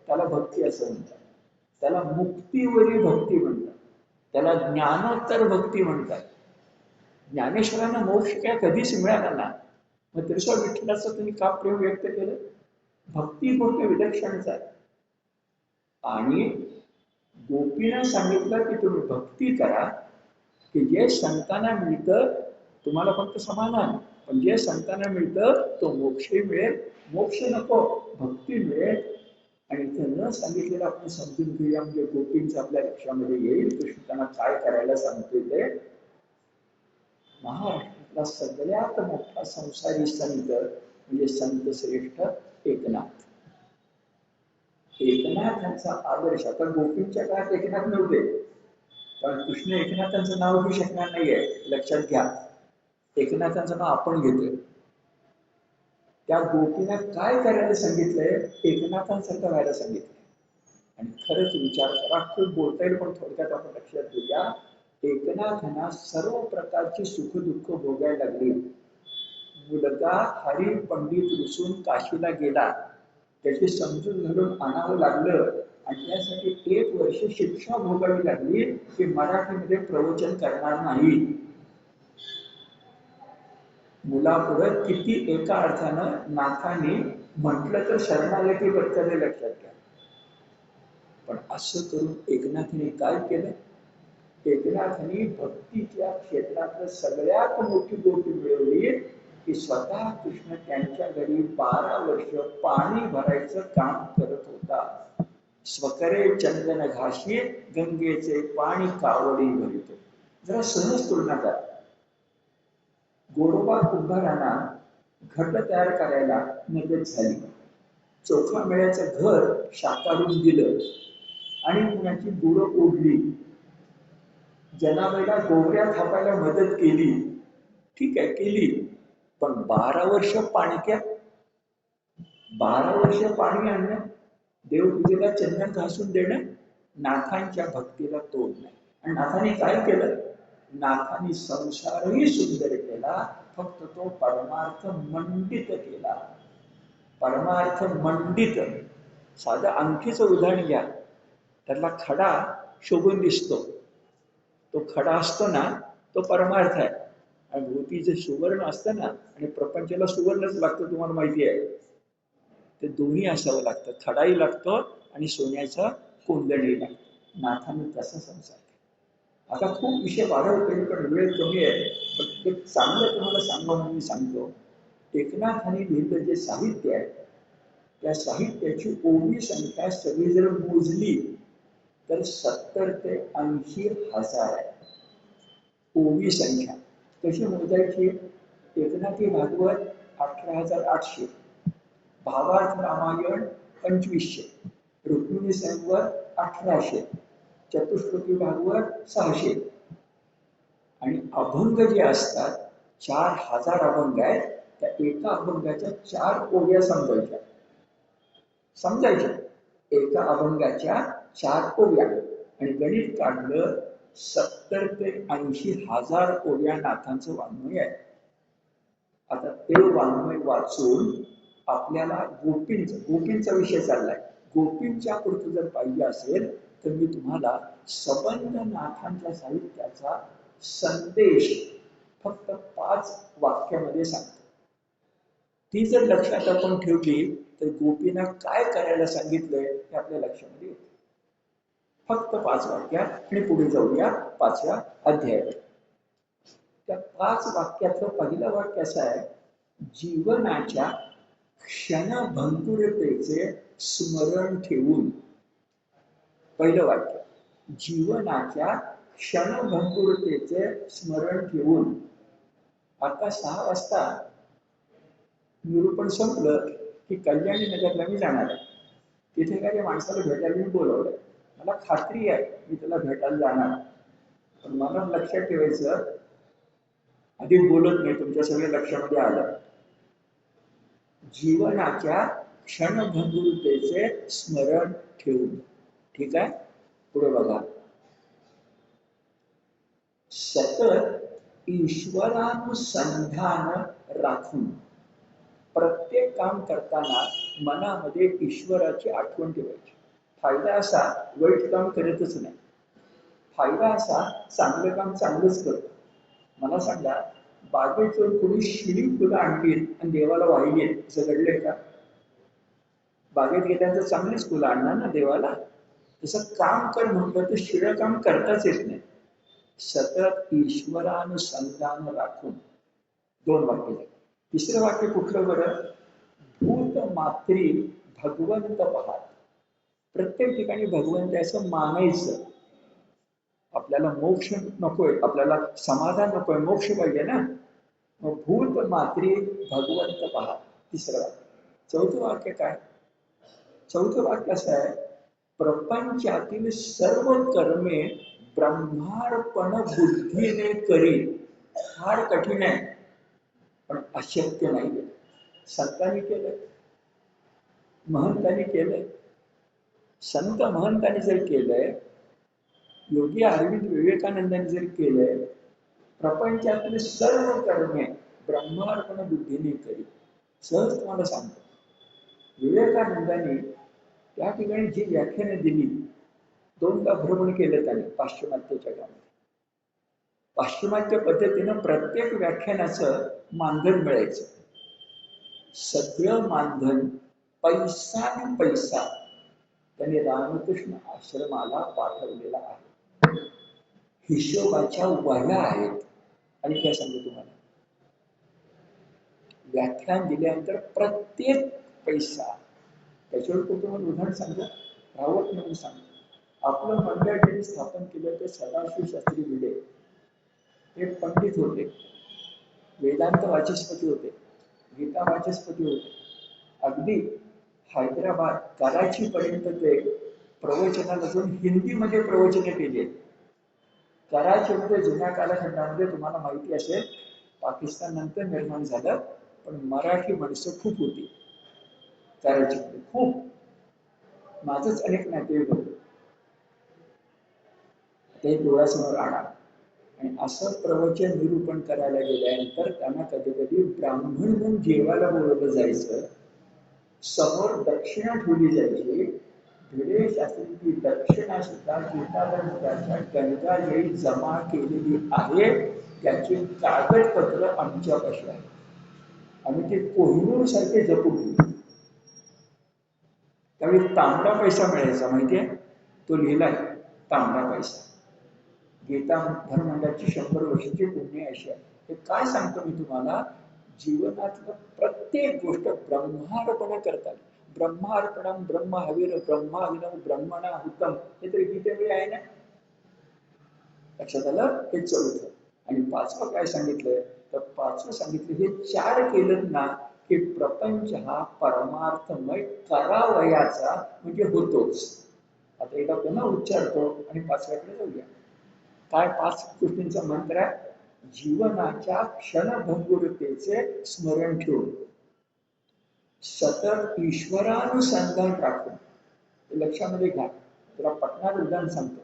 त्याला भक्ती असं म्हणतात. त्याला मुक्तीवरील भक्ती म्हणतात, त्याला ज्ञानोत्तर भक्ती म्हणतात. ज्ञानेश्वरांना मोक्ष काय कधीच मिळाला ना, मग तरीसुद्धा विठ्ठलाचं तुम्ही का प्रेम व्यक्त केलं? भक्ती गोष्ट विलक्षणच आहे. आणि गोपीनं सांगितलं की तुम्ही भक्ती करा, की जे संतांना मिळतं तुम्हाला फक्त समाधान, पण जे संतांना मिळतं तो मोक्षही मिळेल. मोक्ष नको, भक्ती मिळेल. आणि इथं न सांगितलेलं आपण समजून घेऊया, म्हणजे गोपींचं आपल्या लक्षामध्ये येईल. कृष्ण त्यांना काय करायला सांगतोय ते. महाराष्ट्रातला सगळ्यात मोठा संसारी संत म्हणजे संत श्रेष्ठ एकनाथ. एकनाथांचा आदर्श, आता गोपींच्या काळात एकनाथ नव्हते, पण कृष्ण एकनाथांचं नाव घेऊ शकणार नाहीये. लक्षात घ्या, एकनाथांचं नाव आपण घेतोय. त्या गोपींना काय करायला सांगितलंय? एकनाथांसारखं व्हायला सांगितलंय. आणि खरंच विचार करा, खूप बोलता येईल पण थोडक्यात आपण लक्षात घेऊया. एकनाथांना सर्व प्रकारची सुख दुःख भोगायला लागली. मुलगा हरी पंडित रुसून काशीला गेला, त्याची समजून घडून आणावं लागलं आणि त्यासाठी 1 वर्ष शिक्षा भोगावी लागली की मराठीमध्ये प्रवचन करणार नाही. मुलापुढे किती एका अर्थानं नाथाने म्हटलं तर शरणागती पत्करले. लक्षात घ्या. पण असं करून एकनाथाने काय केलं? एकनाथाने भक्तीच्या क्षेत्रात सगळ्यात मोठी गोष्ट मिळवली की स्वतः कृष्ण त्यांच्या घरी 12 वर्ष पाणी भरायचं काम करत होता. स्वकरे चंदन घाशी गंगेचे पाणी कावडी भरितो. जरा सहज तुलना करा. गोरोबा कुंभारांना घट तयार करायला मदत झाली, चोखा मेळ्याचं घर शाकारून दिलं आणि कुणाची गुरं ओढली, जनाबाईला गोवऱ्या थापायला मदत केली, ठीक आहे केली, पण 12 वर्ष पाणक्या, 12 वर्ष पाणी आणणं, देवपूजेला चंदन घासून देणं, नाथांच्या भक्तीला तोड नाही. आणि नाथांनी काय केलं? नाथांनी संसारही सुंदर केला, फक्त तो परमार्थ मंडित केला. परमार्थ मंडित. साधं अंगठीचं उदाहरण घ्या, त्यातला खडा शोभून दिसतो, तो खडा असतो ना, तो परमार्थ आहे. आणि भोवती जे सुवर्ण असतं ना, आणि प्रपंचाला सुवर्णच लागतं, तुम्हाला माहिती आहे. ते दोन्ही असावं लागतं, खडाही लागतो आणि सोन्याचा कोंदणही लागतो. नाथांनी तसा संसार केला. आता खूप विषय वाढवतो, पण वेळ कमी आहे. पण एक चांगलं तुम्हाला सांगा म्हणून मी सांगतो. एकनाथांनी लिहिलं जे साहित्य आहे, त्या साहित्याची ओवी संख्या सगळी जर मोजली तर 70 ते 80,000 आहे. ओवी संख्या कशी मोजायची? एकनाथी भागवत 18,800, भावार्थ रामायण 2500, रुक्मिणी संवर 1800, चतुश्लोकी भागवत 600, आणि अभंग जे असतात 4000 अभंग आहेत. त्या एका अभंगाच्या 4 ओव्या समजायच्या. एका अभंगाच्या 4 ओव्या, आणि गणित काढलं 70 ते 80,000 ओव्या नाथांचं वाङ्मय आहे. आता ते वाङ्मय वाचून आपल्याला गोपींचा विषय चाललाय, गोपींच्या पुरतं जर पाहिजे असेल तर मी तुम्हाला संबंध नाथांच्या साहित्याचा संदेश फक्त 5 वाक्यामध्ये सांगतो. ती जर लक्षात आपण ठेवली तर गोपींना काय करायला सांगितलंय हे आपल्या लक्षामध्ये येते. फक्त 5 वाक्यात, आणि पुढे जाऊया 5व्या अध्यायात. त्या 5 वाक्यातलं पहिलं वाक्य असं आहे, जीवनाच्या क्षणभंगुरतेचे स्मरण ठेवून. पहिलं वाक्य, जीवनाच्या क्षणभंगुरतेचे स्मरण ठेवून. आता 6 वाजता निरूपण संपलं की कल्याणी नगरला मी जाणार आहे. तिथे काही माणसाला भेटायला मी बोलवलंय, मला खात्री आहे मी त्याला भेटायला जाणार. पण मला लक्षात ठेवायचं, आधी बोलत नाही, तुमच्या सगळ्या लक्षामध्ये आलं. जीवनाच्या क्षणभंगुरतेचे स्मरण ठेवून. ठीक आहे, पुढे बघा. सतत ईश्वरानुसंधान राखून. प्रत्येक काम करताना मनामध्ये ईश्वराची आठवण ठेवायची. फायदा असा, वाईट काम करतच नाही. फायदा असा, चांगलं काम चांगलंच करतो. मला सांगा, बागेतून कोणी शिळी फुलं आणली आणि देवाला वाहिली, असं घडलंय का? बागेत गेल्यानंतर चांगलीच फुलं आणणार ना देवाला. तसं काम कर म्हटलं तर शिळं काम करताच येत नाही. सतत ईश्वरानुसंधान राखून. 2 वाक्य. तिसरं वाक्य कुठलं बरं? भूत मात्री भगवंत पाहत. प्रत्येक ठिकाणी भगवंताचं मानायचं. आपल्याला मोक्ष नकोय, आपल्याला समाधान नकोय, मोक्ष पाहिजे ना. मग भूत मात्री भगवंत पहा. तिसरं वाक्य. चौथं वाक्य काय? चौथं वाक्य असं आहे, प्रपंचातील सर्व कर्मे ब्रह्मार्पण बुद्धीने करी. फार कठीण आहे, पण अशक्य नाहीये. संतांनी केलंय, महंतांनी केलंय. संत महंतांनी जर केलंय, योगी अरविंद विवेकानंदांनी जर केलंय, प्रपंचातील सर्व कर्मे ब्रह्मार्पण बुद्धीने करी. सहज तुम्हाला सांगतो, विवेकानंदांनी त्या ठिकाणी जी व्याख्यानं दिली, 2दा भ्रमण केलं त्यांनी पाश्चिमात्य जगामध्ये. पाश्चिमात्य पद्धतीनं प्रत्येक व्याख्यानाचं मानधन मिळायचं. सगळं मानधन पैसा आणि पैसा त्यांनी रामकृष्ण आश्रमाला पाठवलेला आहे. हिशोबाच्या वह्या आहेत. आणि काय सांगतो तुम्हाला, व्याख्यान दिल्यानंतर प्रत्येक पैसा, त्याच्यावर तुम्हाला उदाहरण सांगतो, रावत म्हणून सांगतो. आपलं मंडळ ज्यांनी स्थापन केलं ते सदाशिव शास्त्री भिडे. ते पंडित होते, वेदांत वाचस्पती होते, गीता वाचस्पती होते. अगदी हैदराबाद कराची पर्यंत ते प्रवचनाला जाऊन हिंदीमध्ये प्रवचने केली. कराचीमध्ये जुन्या कालखंडामध्ये तुम्हाला माहिती असेल, पाकिस्तान नंतर निर्माण झालं, पण मराठी माणसं खूप होती करायची खूप. माझंच अनेक नातेवाईक होते, ते डोळ्यासमोर आणा. आणि असं प्रवचन निरूपण करायला गेल्यानंतर त्यांना कधी कधी ब्राह्मण म्हणून जेवायला बोलवलं जायचं. समोर दक्षिणा ठेवली जायची. भिडे शास्त्रीची दक्षिणा सुद्धा गीताच्या गंगाजळी जमा केलेली आहे. त्याची कागदपत्र आमच्यापाशी आहे. आम्ही ते कोहिनूर सारखे जपून ठेवले. त्यावेळी तांबडा पैसा मिळायचा माहितीये, तो लिहिलाय तांबडा पैसा. गीता धर्ममंडळाची 100 वर्षाची पुण्य अशी आहे. हे काय सांगतो मी तुम्हाला, जीवनातलं प्रत्येक गोष्ट ब्रह्मार्पण करतात. ब्रह्मार्पणम ब्रह्म हवीर ब्रह्माग्नम ब्रह्मणा हुतम, हे तर गीतेमध्ये आहे ना. लक्षात आलं? हे चौथं. आणि पाचवं काय सांगितलंय, तर पाचवं सांगितलं हे 4 केलं ना की प्रपंच हा परमार्थमय करावयाचा म्हणजे होतोच. आता एकदा पुन्हा उच्चारतो आणि पाचव्याकडे जाऊया. काय 5 गोष्टींचा मंत्र आहे, जीवनाच्या क्षणभंगुरतेचे स्मरण ठेवून सतत ईश्वरानुसंधान राखून. लक्षामध्ये घ्या, तुला पटणार उदाहरण सांगतो.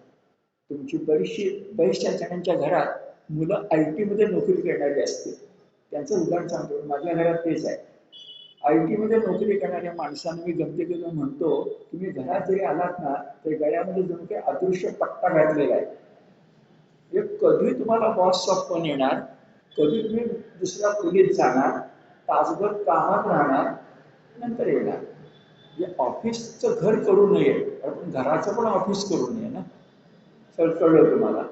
तुमची बरीचशा जणांच्या घरात मुलं IT मध्ये नोकरी करणारी असते. त्यांचं उदाहरण सांगतो, माझ्या घरात तेच आहे. IT मध्ये नोकरी करणाऱ्या माणसांना मी गमतीने म्हणतो, तुम्ही घरात जरी आलात ना तर गळ्यामध्ये जणू काही अदृश्य पट्टा घातलेला आहे. कधी तुम्हाला बॉसचा फोन येणार, कधी तुम्ही दुसऱ्या खोलीत जाणार, तासभर कामात राहणार, नंतर येणार. म्हणजे ऑफिसचं घर करू नये, पण घराचं पण ऑफिस करू नये ना. कळलं तुम्हाला?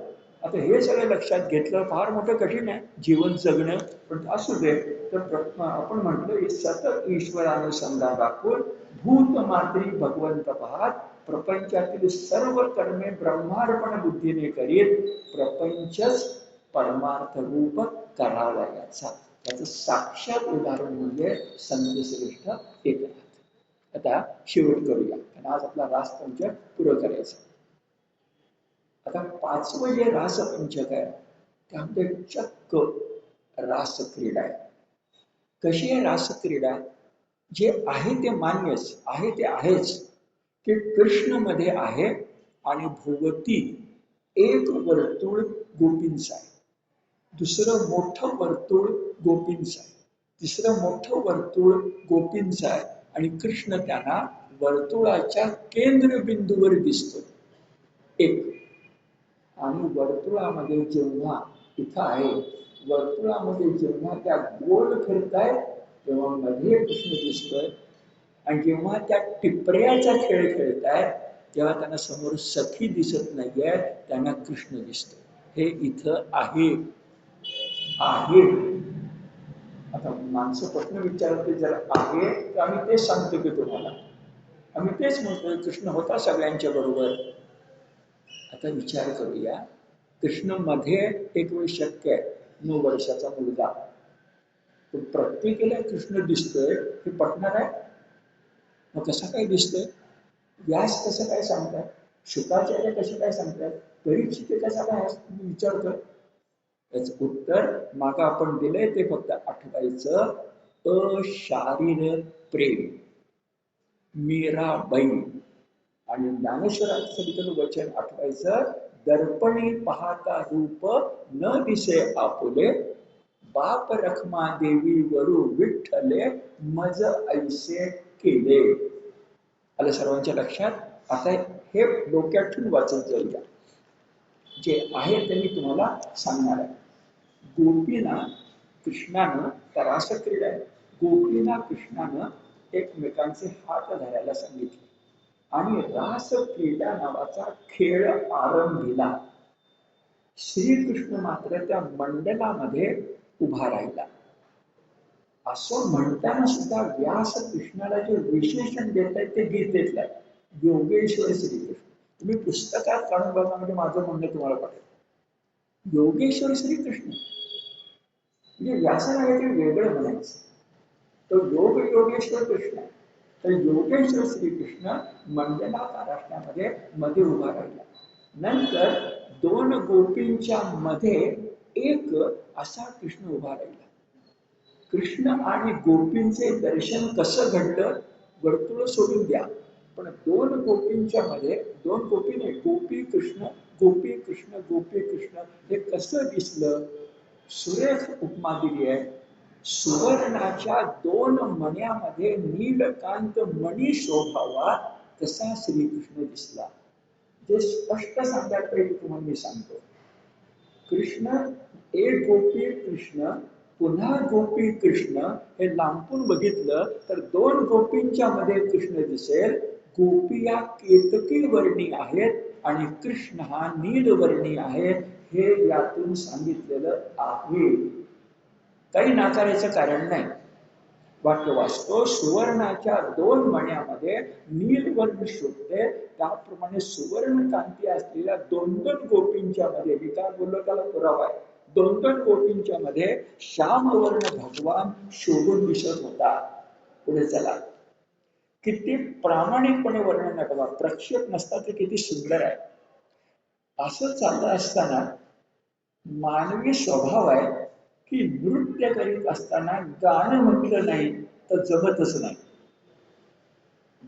आता हे सगळं लक्षात घेतलं, फार मोठं कठीण आहे जीवन जगणं, पण असू दे. तर आपण म्हटलं सतत ईश्वरानुसंधान राखून भूत मात्री भगवंत पाहात, प्रपंचातील सर्व कर्मे ब्रह्मार्पण बुद्धीने करीत प्रपंचच परमार्थ रूप करावयाचा. त्याचं साक्षात उदाहरण म्हणजे संतश्रेष्ठ एकनाथ. आता शेवट करूया, कारण आज आपला रासपंचक पुरं करायचं. आता 5वं जे रासपंचक आहे त्यामध्ये चक्क रासक्रीडा आहे. कशी आहे रासक्रीडा? जे आहे ते मान्यच आहे, ते आहेच की कृष्ण मध्ये आहे आणि भोवती एक वर्तुळ गोपींचं आहे, दुसरं मोठं वर्तुळ गोपींचं आहे, तिसरं मोठं वर्तुळ गोपींचं आहे आणि कृष्ण त्यांना वर्तुळाच्या केंद्रबिंदूवर दिसतो एक. आणि वर्तुळामध्ये जेव्हा इथं आहे, वर्तुळामध्ये जेव्हा त्या गोल फिरतायत तेव्हा मध्ये कृष्ण दिसतोय, आणि जेव्हा त्या टिपऱ्याचा खेळ खेळतायत तेव्हा त्यांना समोर सखी दिसत नाहीये, त्यांना कृष्ण दिसतो. हे इथं आहे आहे. आता माणसं प्रश्न विचारते, जर आहे तर आम्ही तेच सांगतो की तुम्हाला, आम्ही तेच म्हणतोय कृष्ण होता सगळ्यांच्या बरोबर. आता विचार करूया, कृष्ण मध्ये एक वेळ शक्य आहे 9 वर्षाचा मुलगा, तो प्रत्येकाला कृष्ण दिसतोय हे पटणार आहे? मग कसं काय दिसतोय? व्यास कसं काय सांगतात, शुकाचार्य कसं काय सांगतात, परीक्षित कसा काय विचारतोय? याचं उत्तर मागं आपण दिलंय, ते फक्त आठवायचं. अशारीर प्रेम, मीराबाई. आणि ज्ञानेश्वरांचं सांगितलेलं वचन आठवायचं, दर्पणी पाहता रूप न दिसे आपुले, बाप रखमा देवी वरू विठ्ठले मज ऐसे केले. आलं सर्वांच्या लक्षात? आता हे डोक्यात ठेवून वाचत जाऊया. जे आहे ते मी तुम्हाला सांगणार आहे. गोपीना कृष्णानं, त्या रासक्रीडा आहे, गोपीना कृष्णानं एकमेकांचे हात धरायला सांगितले आणि रासक्रीडा नावाचा खेळ आरंभीला. श्रीकृष्ण मात्र त्या मंडलामध्ये उभा राहिला. असं म्हणताना सुद्धा व्यास कृष्णाला जे विशेषण देत आहेत ते गीतेतलं आहे, योगेश्वर श्रीकृष्ण. तुम्ही पुस्तकात काढून बघा, म्हणजे माझं म्हणणं तुम्हाला पडेल. योगेश्वर श्रीकृष्ण म्हणजे व्यासाला काहीतरी वेगळं म्हणायचं, तो योगेश्वर कृष्ण. तर योगेश्वर श्रीकृष्ण मंडलाकार असण्यामध्ये मध्ये उभा राहिला. नंतर 2 गोपींच्या मध्ये एक असा कृष्ण उभा राहिला. कृष्ण आणि गोपींचे दर्शन कसं घडलं, वर्तुळ सोडून द्या, पण दोन गोपींच्या मध्ये, दोन गोपी नाही, गोपी कृष्ण, गोपी कृष्ण, गोपी कृष्ण, हे कसं दिसलं. सुरेख उपमा दिली आहे. सुवर्णाच्या दोन मण्यामध्ये नीलकांत मणी शोभावा तसा श्रीकृष्ण दिसला. जे स्पष्ट सांगायला पाहिजे तुम्हाला मी सांगतो. कृष्ण, एक गोपी कृष्ण, पुन्हा गोपी कृष्ण, हे लांबून बघितलं तर दोन गोपींच्या मध्ये कृष्ण दिसेल. गोपी या केतकी वर्णी आहेत आणि कृष्ण हा नील वर्णी आहे, हे यातून सांगितलेलं आहे. काही नाकारायचं कारण नाही. वाक्य वाचतो, सुवर्णाच्या दोन मण्यामध्ये नीलवर्ण शोभते, त्याप्रमाणे सुवर्ण कांती असलेल्या दोन दोन गोपींच्या मध्ये, मी काय बोललो त्याला पुरावा आहे, दोन दोन गोपींच्या मध्ये श्यामवर्ण भगवान शोभून दिसत होता. पुढे चला, किती प्रामाणिकपणे वर्णन आहे बघा. प्रक्षेप नसता तर किती सुंदर आहे. असं चाललं असताना मानवी स्वभाव आहे की नृत्य करीत असताना गाणं म्हटलं नाही तर जमतच नाही.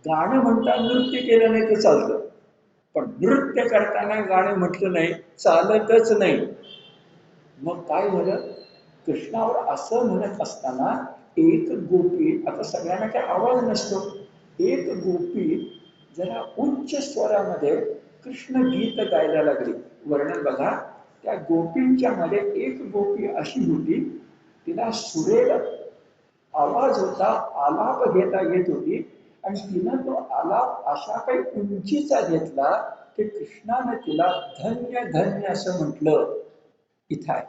गाणं म्हणता नृत्य केलं नाही तर चालतं, पण नृत्य करताना गाणं म्हटलं नाही चालतच नाही. मग काय झालं, कृष्णावर असं म्हणत असताना एक गोपी, आता सगळ्यांना काही आवाज नसतो, एक गोपी जरा उच्च स्वरामध्ये कृष्ण गीत गायला लागली. वर्णन बघा, त्या गोपींच्या मध्ये एक गोपी अशी होती, तिला सुरेल आवाज होता, आलाप घेता येत होती, आणि तिनं तो आलाप अशा काही उंचीचा घेतला की कृष्णाने तिला धन्य धन्य असं म्हटलं. इथं आहे.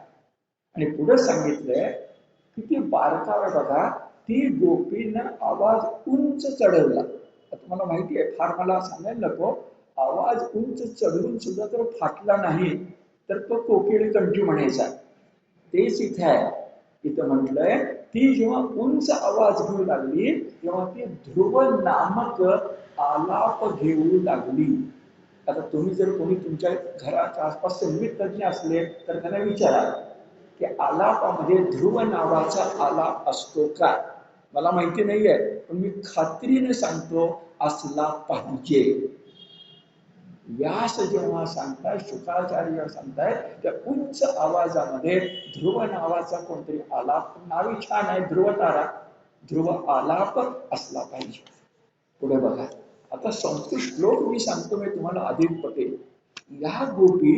आणि पुढे सांगितलंय, किती बारकावे बघा, ती गोपीनं आवाज उंच चढवला. तुम्हाला माहिती आहे, फार मला सांगायला नको, आवाज उंच चढवून सुद्धा तर फाटला नाही तर तो कोकिळ कंठी म्हणायचा. तेच इथे आहे. इथं म्हटलंय, ती जेव्हा उंच आवाज घेऊ लागली तेव्हा ती ध्रुव नामक आलाप घेऊ लागली. आता तुम्ही जर कोणी तुमच्या घराच्या आसपास संगीत तज्ञ असले तर त्यांना विचारा की आलापामध्ये ध्रुव नावाचा आलाप असतो का. मला माहिती नाहीये, पण मी खात्रीने सांगतो असला पाहिजे. व्यास जेव्हा सांगताय, शुक्राचार्य जेव्हा सांगताय, त्या उंच आवाजामध्ये ध्रुव नावाचा कोणतरी आलाप, नावी छान आहे, ध्रुव तारा, ध्रुव आलाप असला पाहिजे. पुढे बघा, आता संस्कृत श्लोक मी सांगतो, मी तुम्हाला अधिक पटेल. या गोपी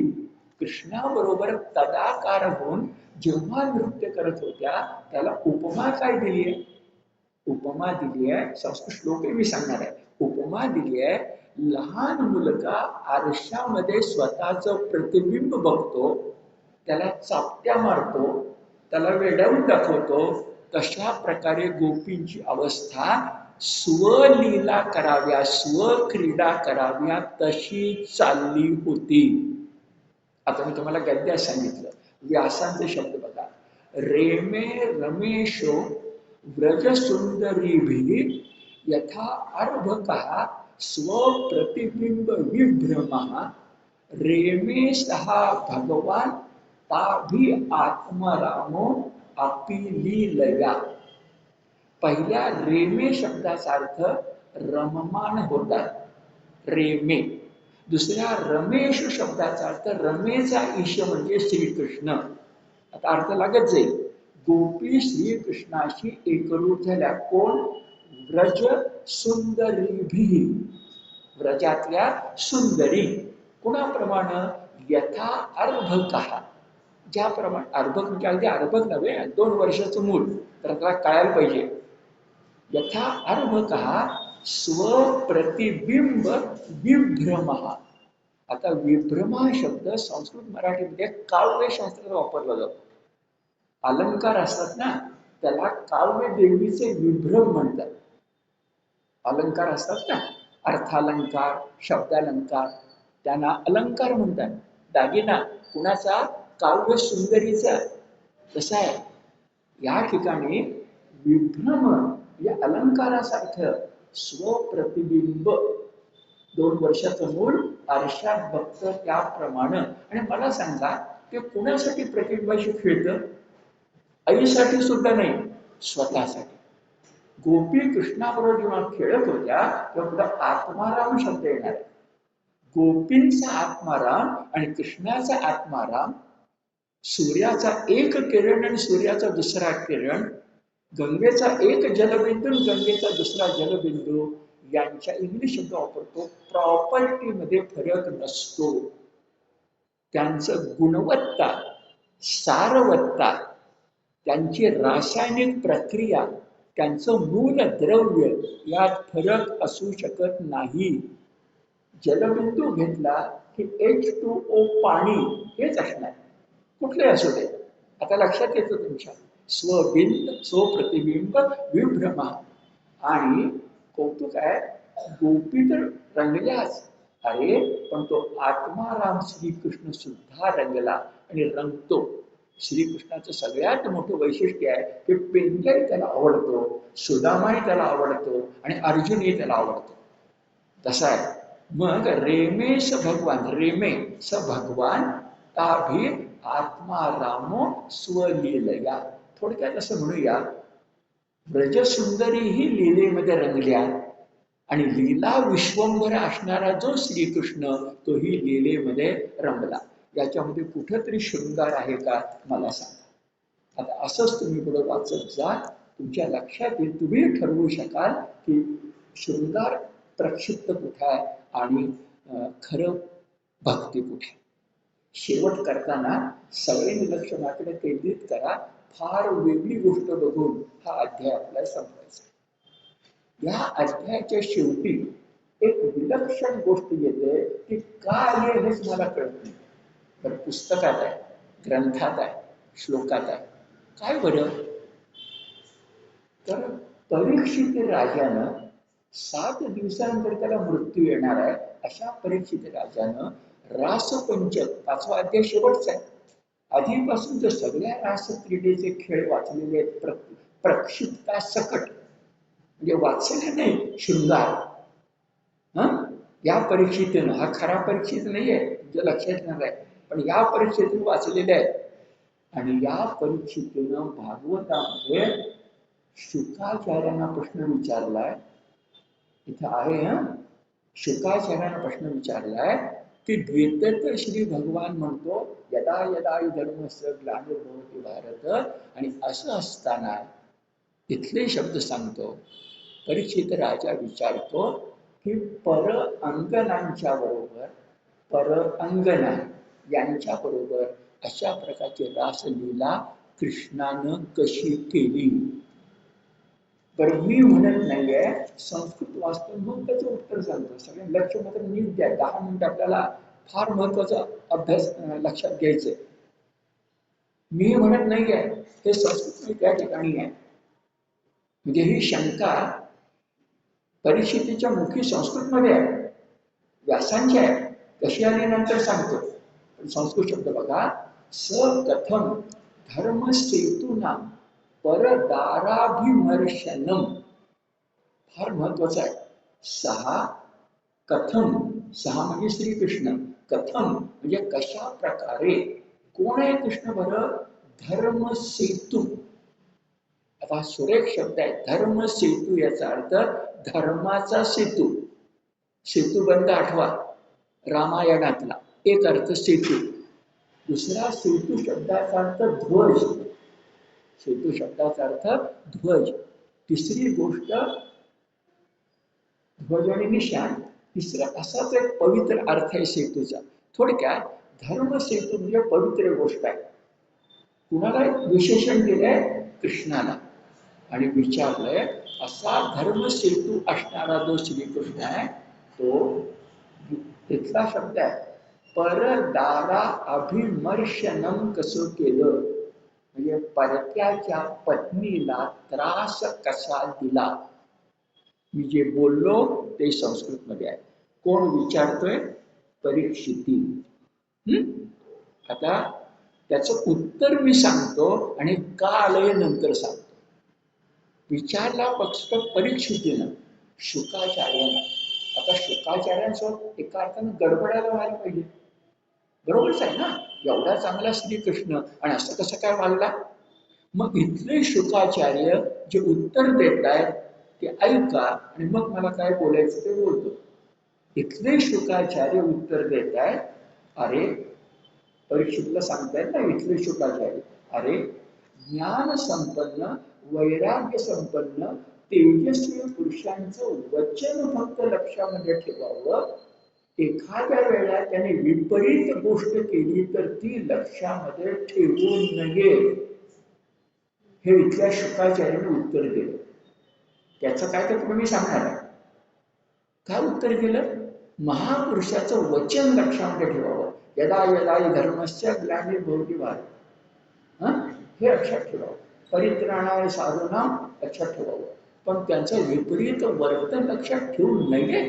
कृष्णाबरोबर तदाकार होऊन जेव्हा नृत्य करत होत्या, त्याला उपमा काय दिली आहे, उपमा दिली आहे. संस्कृत श्लोक मी सांगणार आहे. उपमा दिली आहे, लहान मुलगा आरशामध्ये स्वतःचं प्रतिबिंब बघतो, त्याला चापट्या मारतो, त्याला वेडावून दाखवतो, तशा प्रकारे गोपींची अवस्था स्वलीला कराव्या, स्वक्रीडा कराव्या तशी चालली होती. आता मी तुम्हाला गद्यात सांगितलं, व्यासांचे शब्द बघा. रेमे रमेशो व्रजसुंदरीभिः यथा अर्भकः स्वप्रतिबिंब विभ्रमः रेमे सहा भगवान ताभि आत्मरामो अपि लीलया. पहिल्या रेमे शब्दाचा अर्थ रममान होतात, रेमे. दुसऱ्या रमेश शब्दाचा अर्थ रमेचा ईश म्हणजे श्रीकृष्ण. आता अर्थ लागत जाईल. गोपी श्रीकृष्णाशी एकरूप झाल्या. कोण? व्रज सुंदरीभिः, व्रजातल्या सुंदरी. कुणाप्रमाणे? यथा अर्भकः, ज्याप्रमाणे. अर्भक म्हणजे अगदी अर्भक नव्हे, 2 वर्षाचं मूल, तर त्याला कळायला पाहिजे. यथा अर्भकः स्वप्रतिबिंब विभ्रमः. आता विभ्रम हा शब्द संस्कृत मराठीमध्ये काव्यशास्त्रात वापरला जातो. अलंकार असतात ना, त्याला काव्य देवीचे विभ्रम म्हणतात. अलंकार असतात ना, अर्थालंकार, शब्दालंकार, त्यांना अलंकार म्हणतात. दागिना कुणाचा? काव्य सुंदरीचा. कसा आहे या ठिकाणी विभ्रम या अलंकारासारखं स्वप्रतिबिंब, 2 वर्षाचं मूल आरशात बघतं त्याप्रमाणे. आणि मला सांगा, ते कुणासाठी प्रतिबिंबाशी खेळतं? आईसाठी सुद्धा नाही, स्वतःसाठी. गोपी कृष्णाबरोबर जेव्हा खेळत होत्या तेव्हा पुढे आत्माराम शब्द येणार आहे. गोपींचा आत्माराम आणि कृष्णाचा आत्माराम, सूर्याचा एक किरण आणि सूर्याचा दुसरा किरण, गंगेचा एक जलबिंदू आणि गंगेचा दुसरा जलबिंदू यांच्या इंग्लिश शब्द वापरतो. प्रॉपर्टीमध्ये फरक नसतो. त्यांचं गुणवत्ता, सारवत्ता, त्यांची रासायनिक प्रक्रिया, त्यांचं मूल द्रव्य यात फरक असू शकत नाही. जलबिंदू घेतला की H2O पाणी हेच असणार, कुठले असू दे. आता लक्षात येतं तुमच्या, स्वबिंब स्वप्रतिबिंब विभ्रम. आणि कौतुक आहे, गोपी तर रंगल्याच, अरे पण तो आत्माराम श्रीकृष्ण सुद्धा रंगला आणि रंगतो. श्रीकृष्णाचं सगळ्यात मोठं वैशिष्ट्य आहे की पेंजाई त्याला आवडतो, सुदामाही त्याला आवडतो आणि अर्जुनही त्याला आवडतो. तसा आहे. मग रेमे स भगवान, रेमे स भगवान ताभी आत्मा रामो स्वलीलया. थोडक्यात असं म्हणूया, ब्रजसुंदरी ही लीलेमध्ये रंगल्या आणि लीला विश्वंभर असणारा जो श्रीकृष्ण तोही लीलेमध्ये रंगला. याच्यामध्ये कुठंतरी शृंगार आहे का मला सांगा. आता असंच तुम्ही पुढे वाचत जा, तुमच्या लक्षात येईल, तुम्ही ठरवू शकाल की शृंगार प्रक्षिप्त कुठे आहे आणि खरं भक्ती कुठे. शेवट करताना सगळ्यांनी लक्ष माझ्याकडे केंद्रित करा. फार वेगळी गोष्ट बघून हा अध्याय आपल्याला संपवायचा. या अध्यायाच्या शेवटी एक विलक्षण गोष्ट येते, की का आहे हेच मला कळत नाही. तर पुस्तकात आहे, ग्रंथात आहे, श्लोकात आहे. काय बरं? तर परीक्षित राजानं 7 दिवसानंतर त्याला मृत्यू येणार आहे, अशा परीक्षित राजानं रासपंचक 5वा अध्याय शेवटचा आहे. आधीपासून जर सगळ्या रासक्रीडेचे खेळ वाचलेले आहेत, प्रक्षिप्ता सकट, म्हणजे वाचले नाही शृंगार. या परीक्षेतून, हा खरा परीक्षित नाहीये, तुमच्या लक्षात येणार आहे, पण या परीक्षेतून वाचलेले आहे. आणि या परीक्षेतून भागवतामध्ये शुकाचार्यांना प्रश्न विचारलाय. इथं आहे शुकाचार्यांना प्रश्न विचारलाय की द्वैतत्र श्री भगवान म्हणतो यदा यदा धर्मस्य ग्लानिर्भवति भारत, आणि असं असताना इथले शब्द सांगतो. परीक्षित राजा विचारतो की पर अंगनांच्या बरोबर, पर अंगना यांच्या बरोबर अशा प्रकारची रासलीला कृष्णानं कशी केली. तर मी म्हणत नाहीये, संस्कृत वाचतो मग त्याचं उत्तर सांगतो. सगळे लक्ष मात्र नीट द्या. 10 मिनिट आपल्याला फार महत्वाचा अभ्यास लक्षात घ्यायचंय. मी म्हणत नाहीये, हे संस्कृत त्या ठिकाणी आहे. म्हणजे ही शंका परीक्षितीच्या मुखी संस्कृतमध्ये आहे, व्यासांची आहे. कशी आली नंतर सांगतो. संस्कृत शब्द बघा, स कथम धर्म सेतूना परदाराभिमर्शनम. फार महत्वाचं आहे. सहा कथम, सहा म्हणजे श्रीकृष्ण, कथम म्हणजे कशा प्रकारे. कोण आहे कृष्ण बरं? धर्म सेतू. आता सुरेख शब्द आहे धर्म सेतू. याचा अर्थ धर्माचा सेतू. सेतूबंध आठवा रामायणातला, एक अर्थ सेतू. दुसरा सेतू शब्दाचा अर्थ ध्वज. सेतू शब्दाचा अर्थ ध्वज. तिसरी गोष्ट ध्वज आणि निशाण. तिसरा असाच एक पवित्र अर्थ आहे सेतूचा. थोडक्यात धर्म सेतू म्हणजे पवित्र गोष्ट आहे. कुणाला विशेषण दिलंय? कृष्णाला. आणि विचारलंय असा धर्म सेतू असणारा जो श्रीकृष्ण आहे तो, तिथला शब्द आहे परदारा अभिमर्शनम कसं केलं, म्हणजे परक्याच्या पत्नीला त्रास कसा दिला. मी जे बोललो ते संस्कृतमध्ये आहे. कोण विचारतोय? परीक्षिती. आता त्याचं उत्तर मी सांगतो आणि का आलंय नंतर सांगतो. विचारला फक्त परीक्षितीनं, शुकाचार्यानं. आता शुकाचार्यांसोबत एका अर्थानं गडबडायला व्हायला पाहिजे, बरोबरच आहे ना. एवढा चांगला श्रीकृष्ण आणि असं कसं काय वागला? मग इथले शुकाचार्य जे उत्तर देत आहेत ते ऐका आणि मग मला काय बोलायचं ते बोलतो. इथले शुकाचार्य उत्तर देत आहेत, अरे परीक्षितला सांगतायत ना इथले शुकाचार्य, अरे ज्ञान संपन्न वैराग्य संपन्न तेजस्वी पुरुषांचं वचन फक्त लक्षामध्ये ठेवावं. एखाद्या वेळा त्याने विपरीत गोष्ट केली तर ती लक्षामध्ये ठेवू नये, हे इथल्या शुकाचार्याने उत्तर दिलं. त्याचं काय तर तुम्ही सांगणार आहे. काय उत्तर दिलं? महापुरुषाचं वचन लक्षामध्ये ठेवावं. यदा यदा धर्मस्य ग्लानिर्भवति भारत, हे लक्षात ठेवावं. परित्राणाय साधूनां लक्षात ठेवावं. पण त्यांचं विपरीत वर्तन लक्षात ठेवू नये.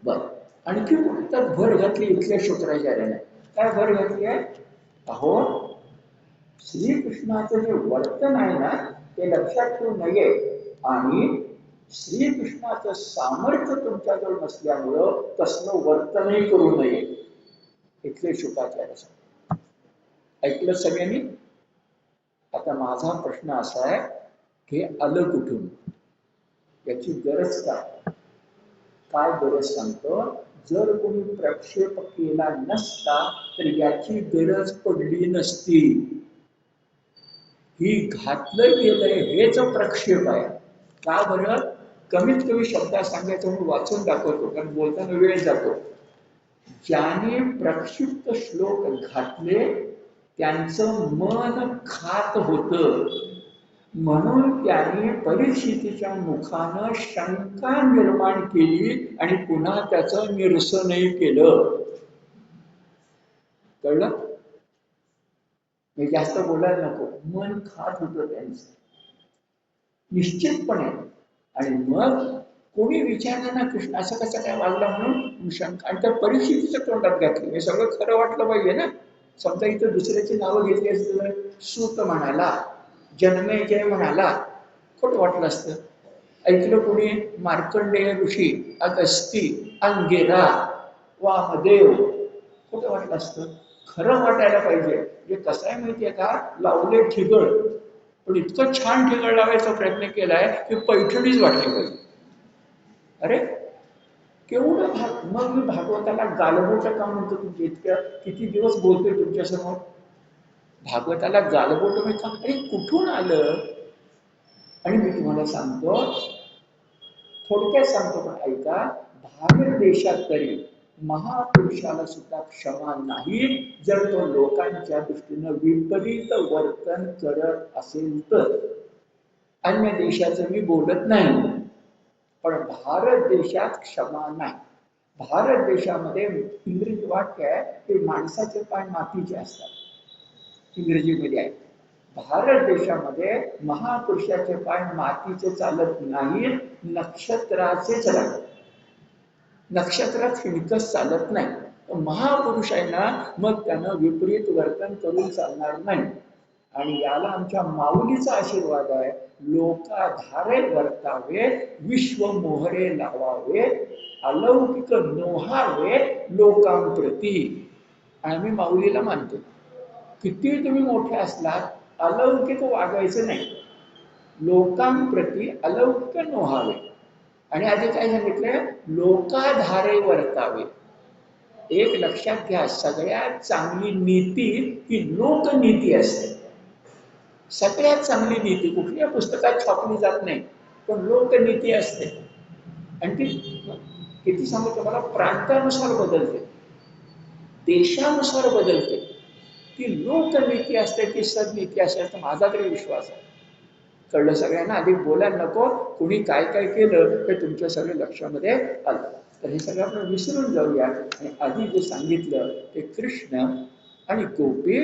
बर, आणखी तर भर घातली इथल्या शुक्राचार्याने. काय भर घातली आहे? अहो श्रीकृष्णाचं जे वर्तन आहे ना ते लक्षात ठेवू नये आणि श्रीकृष्णाचं सामर्थ्य तुमच्याजवळ नसल्यामुळं तसलं वर्तनही करू नये, इथले शुकाचार्य सांगतात. ऐकलं सगळ्यांनी? आता माझा प्रश्न असा आहे की आलं कुठून? याची गरज काय? काय गरज सांगतो? जर कोणी प्रक्षेप केला नसता तर याची गरज पडली नसती. ही घातलं गेलंय हेच प्रक्षेप आहे. का बरं? कमीत कमी शब्दात सांगायचं म्हणून वाचून दाखवतो, कारण बोलताना वेळ जातो. ज्याने प्रक्षिप्त श्लोक घातले त्यांचं मन खात होतं, म्हणून त्याने परीक्षितीच्या मुखानं शंका निर्माण केली आणि पुन्हा त्याचं निरसनही केलं. कळलं? मी जास्त बोलायला नको. मन खात होतं त्यांचं निश्चितपणे. आणि मग कोणी विचारलं ना कृष्ण असं कसं काय वागला म्हणून शंका, आणि त्या परीक्षितीच्या तोंडात घातली. हे सगळं खरं वाटलं पाहिजे ना. समजा इथं दुसऱ्याची नावं घेतली असतील, सूत म्हणाला, जन्मेजय म्हणाला, खोटं वाटलं असतं. ऐकलं कोणी मार्कंडेय ऋषी, अगस्ती, अंगिरा, वामदेव, खोटं वाटलं असतं. खरं वाटायला पाहिजे. हे कसं आहे माहितीये का? लावले ठिगळ, पण इतकं छान ठिगळ लावायचा प्रयत्न केलाय की पैठणीच वाटली पाहिजे. अरे केवढं मग मी भागवताला गालबोट का म्हणतो? तुमच्या इतक्या किती दिवस बोलतोय तुमच्यासमोर, भागवताला गालबोट मी का? अरे कुठून आलं? आणि मी तुम्हाला सांगतो, थोडक्यात सांगतो पण ऐका. भारत देशात तरी महापुरुषाला सुद्धा क्षमा नाही जर तो लोकांच्या दृष्टीनं विपरीत वर्तन करत असेल तर. अन्य देशाचं मी बोलत नाही, पण भारत देशात क्षमा नाही. भारत देशामध्ये इंग्रजी वाक्य आहे की माणसाचे पाय मातीचे असतात, इंग्रजीमध्ये आहे. भारत देशामध्ये महापुरुषाचे पाय मातीचे चालत नाही, नक्षत्राचे चालत. नक्षत्रात हिणकस चालत नाही. महापुरुष आहे ना, मग त्यानं विपरीत वर्तन करून चालणार नाही. आणि याला आमच्या माऊलीचा आशीर्वाद आहे, लोकाधारे वर्तावे, विश्व मोहरे लावावे, अलौकिक नोहावे लोकांप्रती. आणि आम्ही माऊलीला मानतो. किती तुम्ही मोठे असलात, अलौकिक वागायचं नाही, लोकांप्रती अलौकिक नोहावे. आणि आधी काय सांगितलं? लोकाधारे वर्तावे. एक लक्षात घ्या, सगळ्यात चांगली नीती ही लोकनीती असते. सगळ्यात चांगली नीती कुठल्या पुस्तकात छापली जात नाही, पण लोकनीती असते. आणि ती किती सांगू तुम्हाला, प्रांतानुसार बदलते, देशानुसार बदलते. ती लोकनीती असते, ती सदनीती असते, तर माझा तरी विश्वास आहे. कळलं सगळ्यांना? अधिक बोलायला नको. कुणी काय काय केलं हे तुमच्या सगळ्या लक्षामध्ये आलं. तर हे सगळं आपण विसरून जाऊया. आणि आधी जे सांगितलं ते कृष्ण आणि गोपी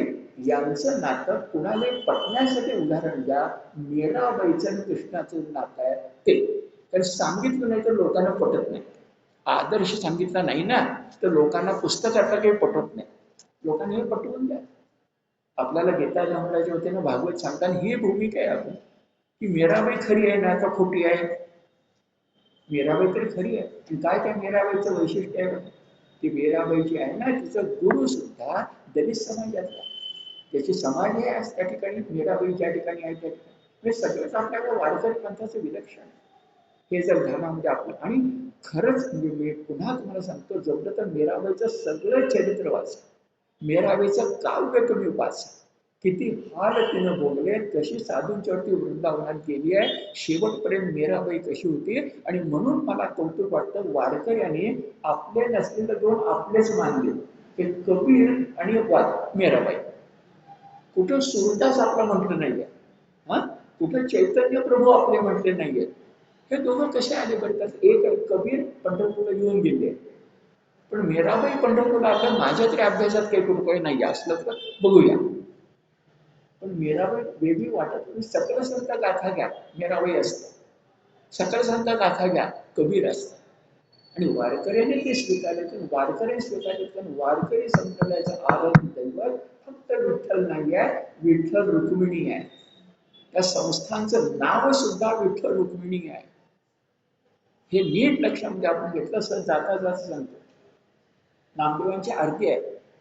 यांचं नातं कुणाला पटण्यासाठी उदाहरण द्या. मीराबाईचं कृष्णाचं नातं आहे ते. कारण सांगितलं नाही तर लोकांना पटत नाही. आदर्श सांगितला नाही ना तर लोकांना पुस्तकातलं काही पटत नाही. लोकांना हे पटवून द्या. आपल्याला गीता जमल्याच्या वतीनं भागवत सांगताना ही भूमिका आहे आपण, की मीराबाई खरी आहे ना का खोटी आहे? मीराबाई तरी खरी आहे. काय त्या मीराबाईचं वैशिष्ट्य आहे? ती मीराबाई जी आहे ना, तिचा गुरु सुद्धा दलित समाजातला, त्याची समाज आहे आज त्या ठिकाणी, मीराबाई ज्या ठिकाणी आहे त्या ठिकाणी, म्हणजे सगळंच आपल्याला वारकरी पंथाचं विलक्षण हे जर ध्यानामध्ये आपलं. आणि खरंच मी पुन्हा तुम्हाला सांगतो, जमलं तर मीराबाईचं सगळं चरित्र वाचा, मीराबाईचं काव्य तुम्ही वाचा, किती हाल तिनं भोगले, कशी साधूंच्यावरती वृंदावनात गेली आहे, शेवटपर्यंत मीराबाई कशी होती. आणि म्हणून मला कौतुक वाटतं, वारकऱ्यांनी आपले नसलेले दोन आपलेच मानले, ते कबीर आणि मीराबाई. कुठं सूरदास आपलं म्हटलं नाहीये, हा, कुठं चैतन्य प्रभू आपले म्हटले नाहीये. हे दोघं कसे आले बरं? एक कबीर पंढरपूरला येऊन गेले, पण मीराबाई पंढरपूरला आलं, माझ्या तरी अभ्यासात काही कुठं नाही असलं तर बघूया. पण मीराबाई वेगळी वाटत. सकल संत गाथा घ्या, मीराबाई असतं, सकल संत गाथा घ्या, कबीर असतं. आणि वारकऱ्याने ते स्वीकारले, तर वारकऱ्याने स्वीकारले, पण वारकरी संप्रदायाचं आराध्य दैवत फक्त विठ्ठल नाही आहे, विठ्ठल रुक्मिणी आहे. त्या संस्थांचं नाव सुद्धा विठ्ठल रुक्मिणी आहे. हे नीट लक्षामध्ये आपण घेतलं, सर जाता जाता सांगतो. नामदेवांची आरती आहे,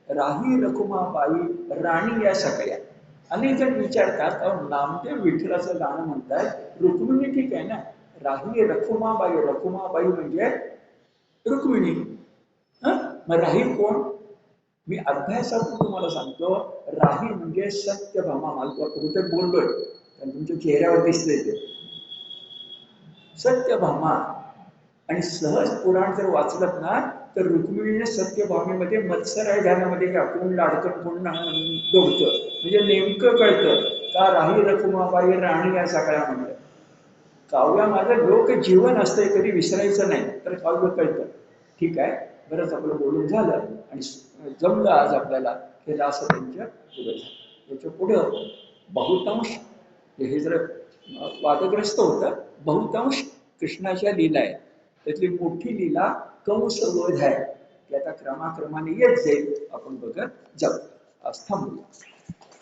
राही रखुमाबाई राणी या सगळ्या. अनेक जण विचारतात, नामदेव विठ्ठलाचं गाणं म्हणतात, रुक्मिणी ठीक आहे ना, राही रखुमाबाई, रखुमाबाई म्हणजे रुक्मिणी, मग राही कोण? मी अभ्यासातून तुम्हाला सांगतो, राही म्हणजे सत्यभामा. मला कुठे बोललोय कारण तुमच्या चेहऱ्यावर दिसले ते सत्यभामा. आणि सहज पुराण जर वाचलं ना, तर रुक्मिणीने सत्यभामेमध्ये मत्सराय ध्यानामध्ये घ्या, कोण लाडकं कोण दोडतं, म्हणजे नेमकं कळतं का राही रखुमाबाई राणी या सगळ्या म्हणलं. काव्या माझं लोक जीवन असतंय, कधी विसरायचं नाही, तर काव्य कळतं. ठीक आहे, बरंच आपलं बोलून झालं आणि जमलं आज आपल्याला हे असं त्यांच्या पुढे झालं. त्याच्या पुढं बहुतांश हे जर वादग्रस्त होतं, बहुतांश कृष्णाच्या लीला आहे. त्यातली मोठी लीला कंसवध आहे, ती आता क्रमाक्रमाने येत जाईल, आपण बघत जाऊ. आज थांबूया.